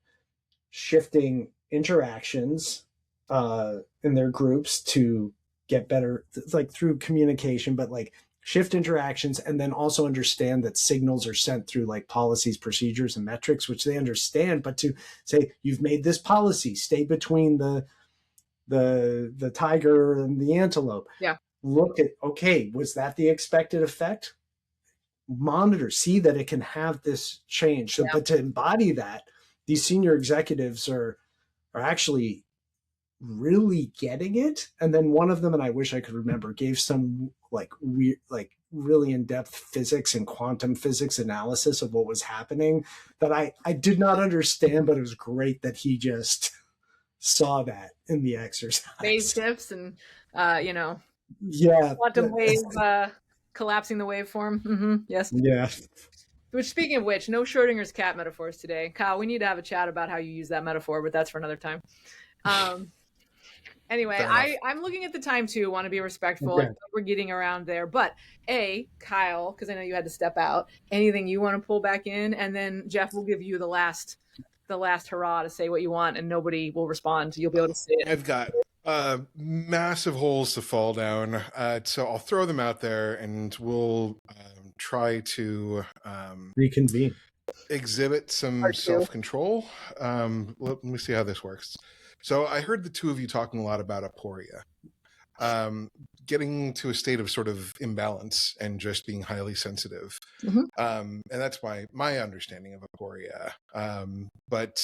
shifting interactions in their groups to get better, like through communication, but like shift interactions, and then also understand that signals are sent through like policies, procedures, and metrics, which they understand. But to say, you've made this policy, stay between the tiger and the antelope. Yeah. Look at, okay, was that the expected effect? Monitor, see that it can have this change. So, Yeah. but to embody that, these senior executives are actually really getting it. And then one of them, and I wish I could remember, gave some like weird, like really in-depth physics and quantum physics analysis of what was happening that I did not understand, but it was great that he just saw that in the exercise. Phase shifts and yeah, quantum wave collapsing the waveform. Mm-hmm. Yes. Yeah. Which, speaking of which, no Schrodinger's cat metaphors today. Kyle, we need to have a chat about how you use that metaphor, but that's for another time. Anyway, I'm looking at the time too, want to be respectful. Okay. I think we're getting around there. But Kyle, because I know you had to step out, anything you want to pull back in? And then Jeff will give you the last hurrah to say what you want, and nobody will respond. You'll be able to say it. I've got massive holes to fall down. So I'll throw them out there and we'll try to reconvene. Exhibit some self-control. Let me see how this works. So I heard the two of you talking a lot about aporia, getting to a state of sort of imbalance and just being highly sensitive. Mm-hmm. And that's my understanding of aporia. But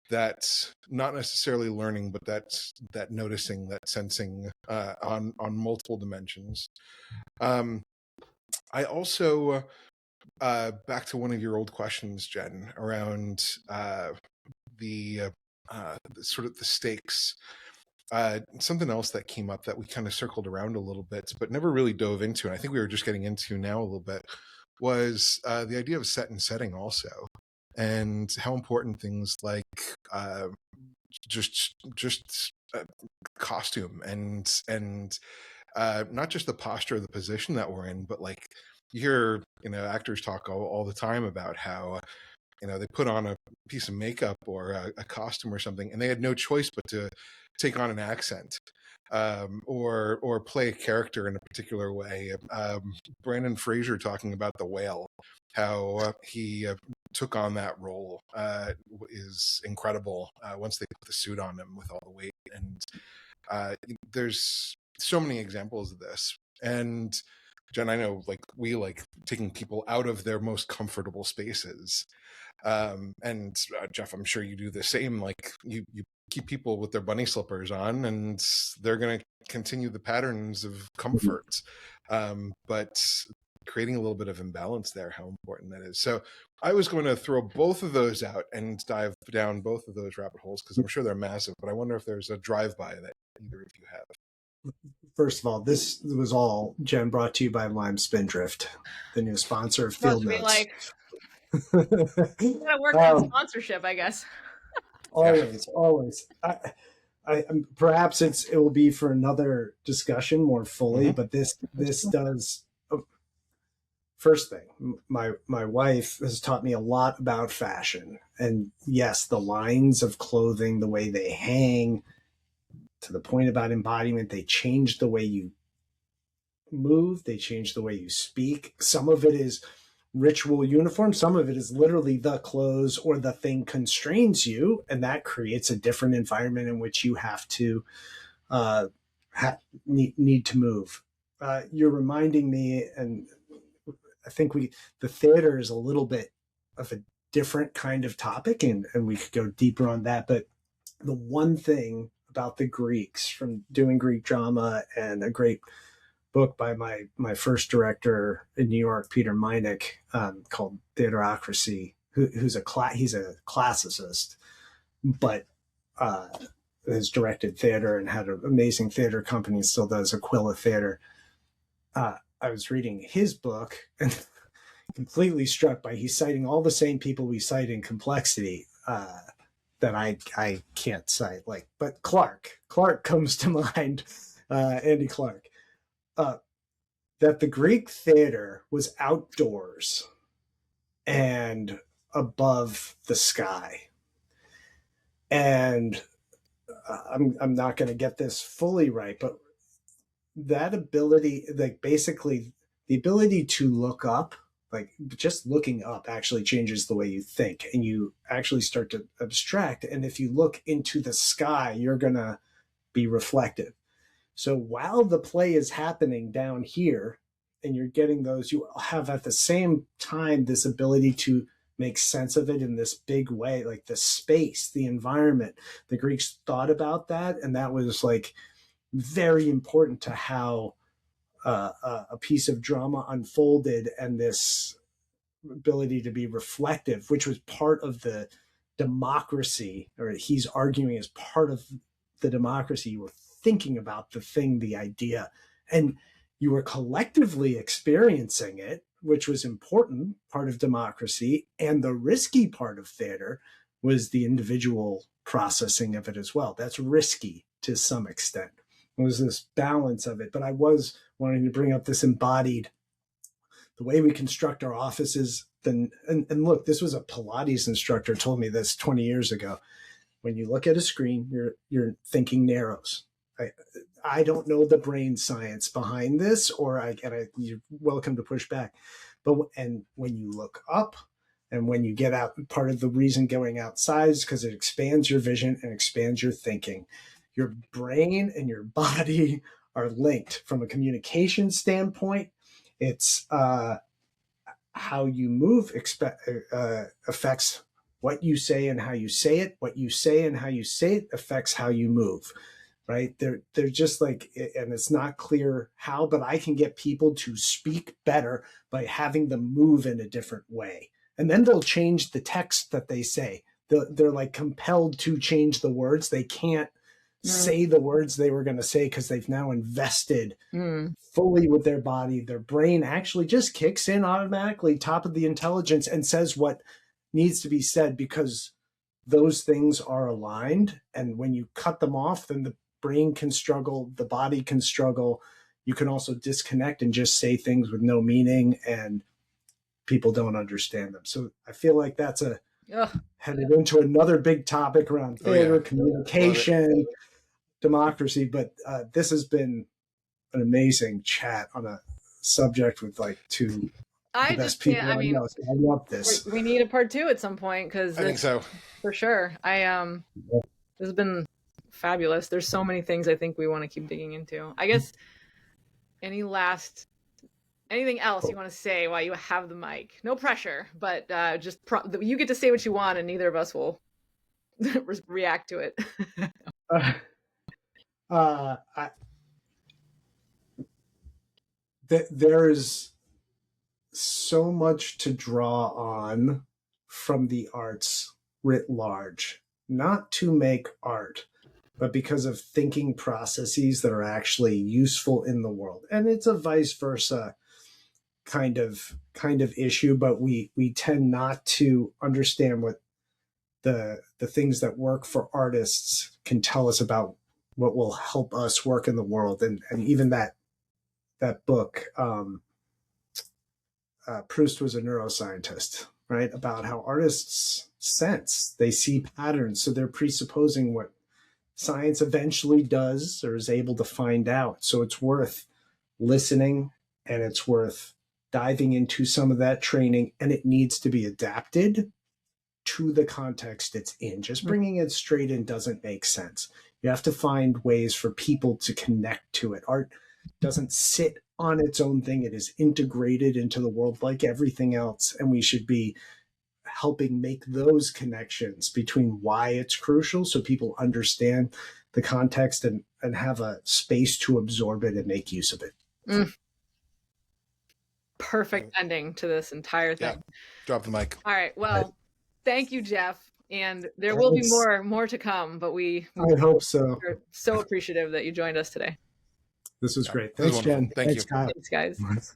that's not necessarily learning, but that's that noticing, that sensing on multiple dimensions. I also, back to one of your old questions, Jen, around the sort of the stakes. Something else that came up that we kind of circled around a little bit, but never really dove into, and I think we were just getting into now a little bit, was the idea of set and setting also, and how important things like just costume and not just the posture of the position that we're in, but like you hear actors talk all the time about how they put on a piece of makeup or a costume or something, and they had no choice but to take on an accent or play a character in a particular way. Brandon Fraser talking about The Whale, how he took on that role is incredible once they put the suit on him with all the weight. And there's so many examples of this. And Jen, I know we like taking people out of their most comfortable spaces. And Jeff, I'm sure you do the same. Like you keep people with their bunny slippers on and they're going to continue the patterns of comfort. But creating a little bit of imbalance there, how important that is. So I was going to throw both of those out and dive down both of those rabbit holes because I'm sure they're massive, but I wonder if there's a drive-by that either of you have. First of all, this was all, Jen, brought to you by Lime Spindrift, the new sponsor of Field Notes. You gotta work on sponsorship, I guess. Always. I perhaps it will be for another discussion more fully, but this does. First thing, my wife has taught me a lot about fashion, and yes, the lines of clothing, the way they hang, to the point about embodiment, they change the way you move, they change the way you speak. Some of it is ritual uniform, some of it is literally the clothes or the thing constrains you, and that creates a different environment in which you have to need to move. You're reminding me, and I think the theater is a little bit of a different kind of topic, and we could go deeper on that. But the one thing about the Greeks, from doing Greek drama, and a great book by my first director in New York, Peter Meinik, called Theaterocracy, he's a classicist, but has directed theater and had an amazing theater company, still does, Aquila Theater. I was reading his book and completely struck by, he's citing all the same people we cite in Complexity that I can't cite, but Clark comes to mind. Andy Clark, that the Greek theater was outdoors and above the sky. And I'm not going to get this fully right, but that ability, like basically the ability to look up, like just looking up actually changes the way you think, and you actually start to abstract. And if you look into the sky, you're going to be reflective. So while the play is happening down here and you're getting those, you have at the same time this ability to make sense of it in this big way, like the space, the environment. The Greeks thought about that, and that was like very important to how a piece of drama unfolded, and this ability to be reflective, which was part of the democracy, or he's arguing as part of the democracy. You were thinking about the thing, the idea, and you were collectively experiencing it, which was important part of democracy. And the risky part of theater was the individual processing of it as well. That's risky to some extent. It was this balance of it. But I was wanting to bring up this embodied, the way we construct our offices. And look, this was a Pilates instructor told me this 20 years ago. When you look at a screen, you're thinking narrows. I don't know the brain science behind this, or you're welcome to push back. And when you look up and when you get out, part of the reason going outside is because it expands your vision and expands your thinking. Your brain and your body are linked from a communication standpoint. It's how you move affects what you say and how you say it. What you say and how you say it affects how you move. Right? They're just like, and it's not clear how, but I can get people to speak better by having them move in a different way. And then they'll change the text that they say. They're like compelled to change the words. They can't say the words they were going to say because they've now invested fully with their body. Their brain actually just kicks in automatically, top of the intelligence, and says what needs to be said because those things are aligned. And when you cut them off, then the brain can struggle, the body can struggle. You can also disconnect and just say things with no meaning, and people don't understand them. So I feel like that's headed into another big topic around theater, communication, democracy. But this has been an amazing chat on a subject with like two the best people I know. So I love this. We need a part 2 at some point, because I think so. For sure. This has been fabulous. There's so many things I think we want to keep digging into. I guess anything else you want to say while you have the mic? No pressure, but just you get to say what you want, and neither of us will react to it. There's so much to draw on from the arts writ large, not to make art, but because of thinking processes that are actually useful in the world. And it's a vice versa kind of issue, but we tend not to understand what the things that work for artists can tell us about what will help us work in the world. And even that book, Proust was a neuroscientist, right? About how artists sense, they see patterns. So they're presupposing what science eventually does or is able to find out. So it's worth listening, and it's worth diving into some of that training, and it needs to be adapted to the context it's in. Just bringing it straight in doesn't make sense. You have to find ways for people to connect to it. Art doesn't sit on its own thing. It is integrated into the world like everything else, and we should be helping make those connections between why it's crucial so people understand the context and have a space to absorb it and make use of it. Perfect ending to this entire thing. Yeah. Drop the mic. All right. Well, thank you, Jeff. And there will be more to come, but I hope so. We're so appreciative that you joined us today. This was great. Thanks, Jen. Thank you. Kyle. Thanks, guys.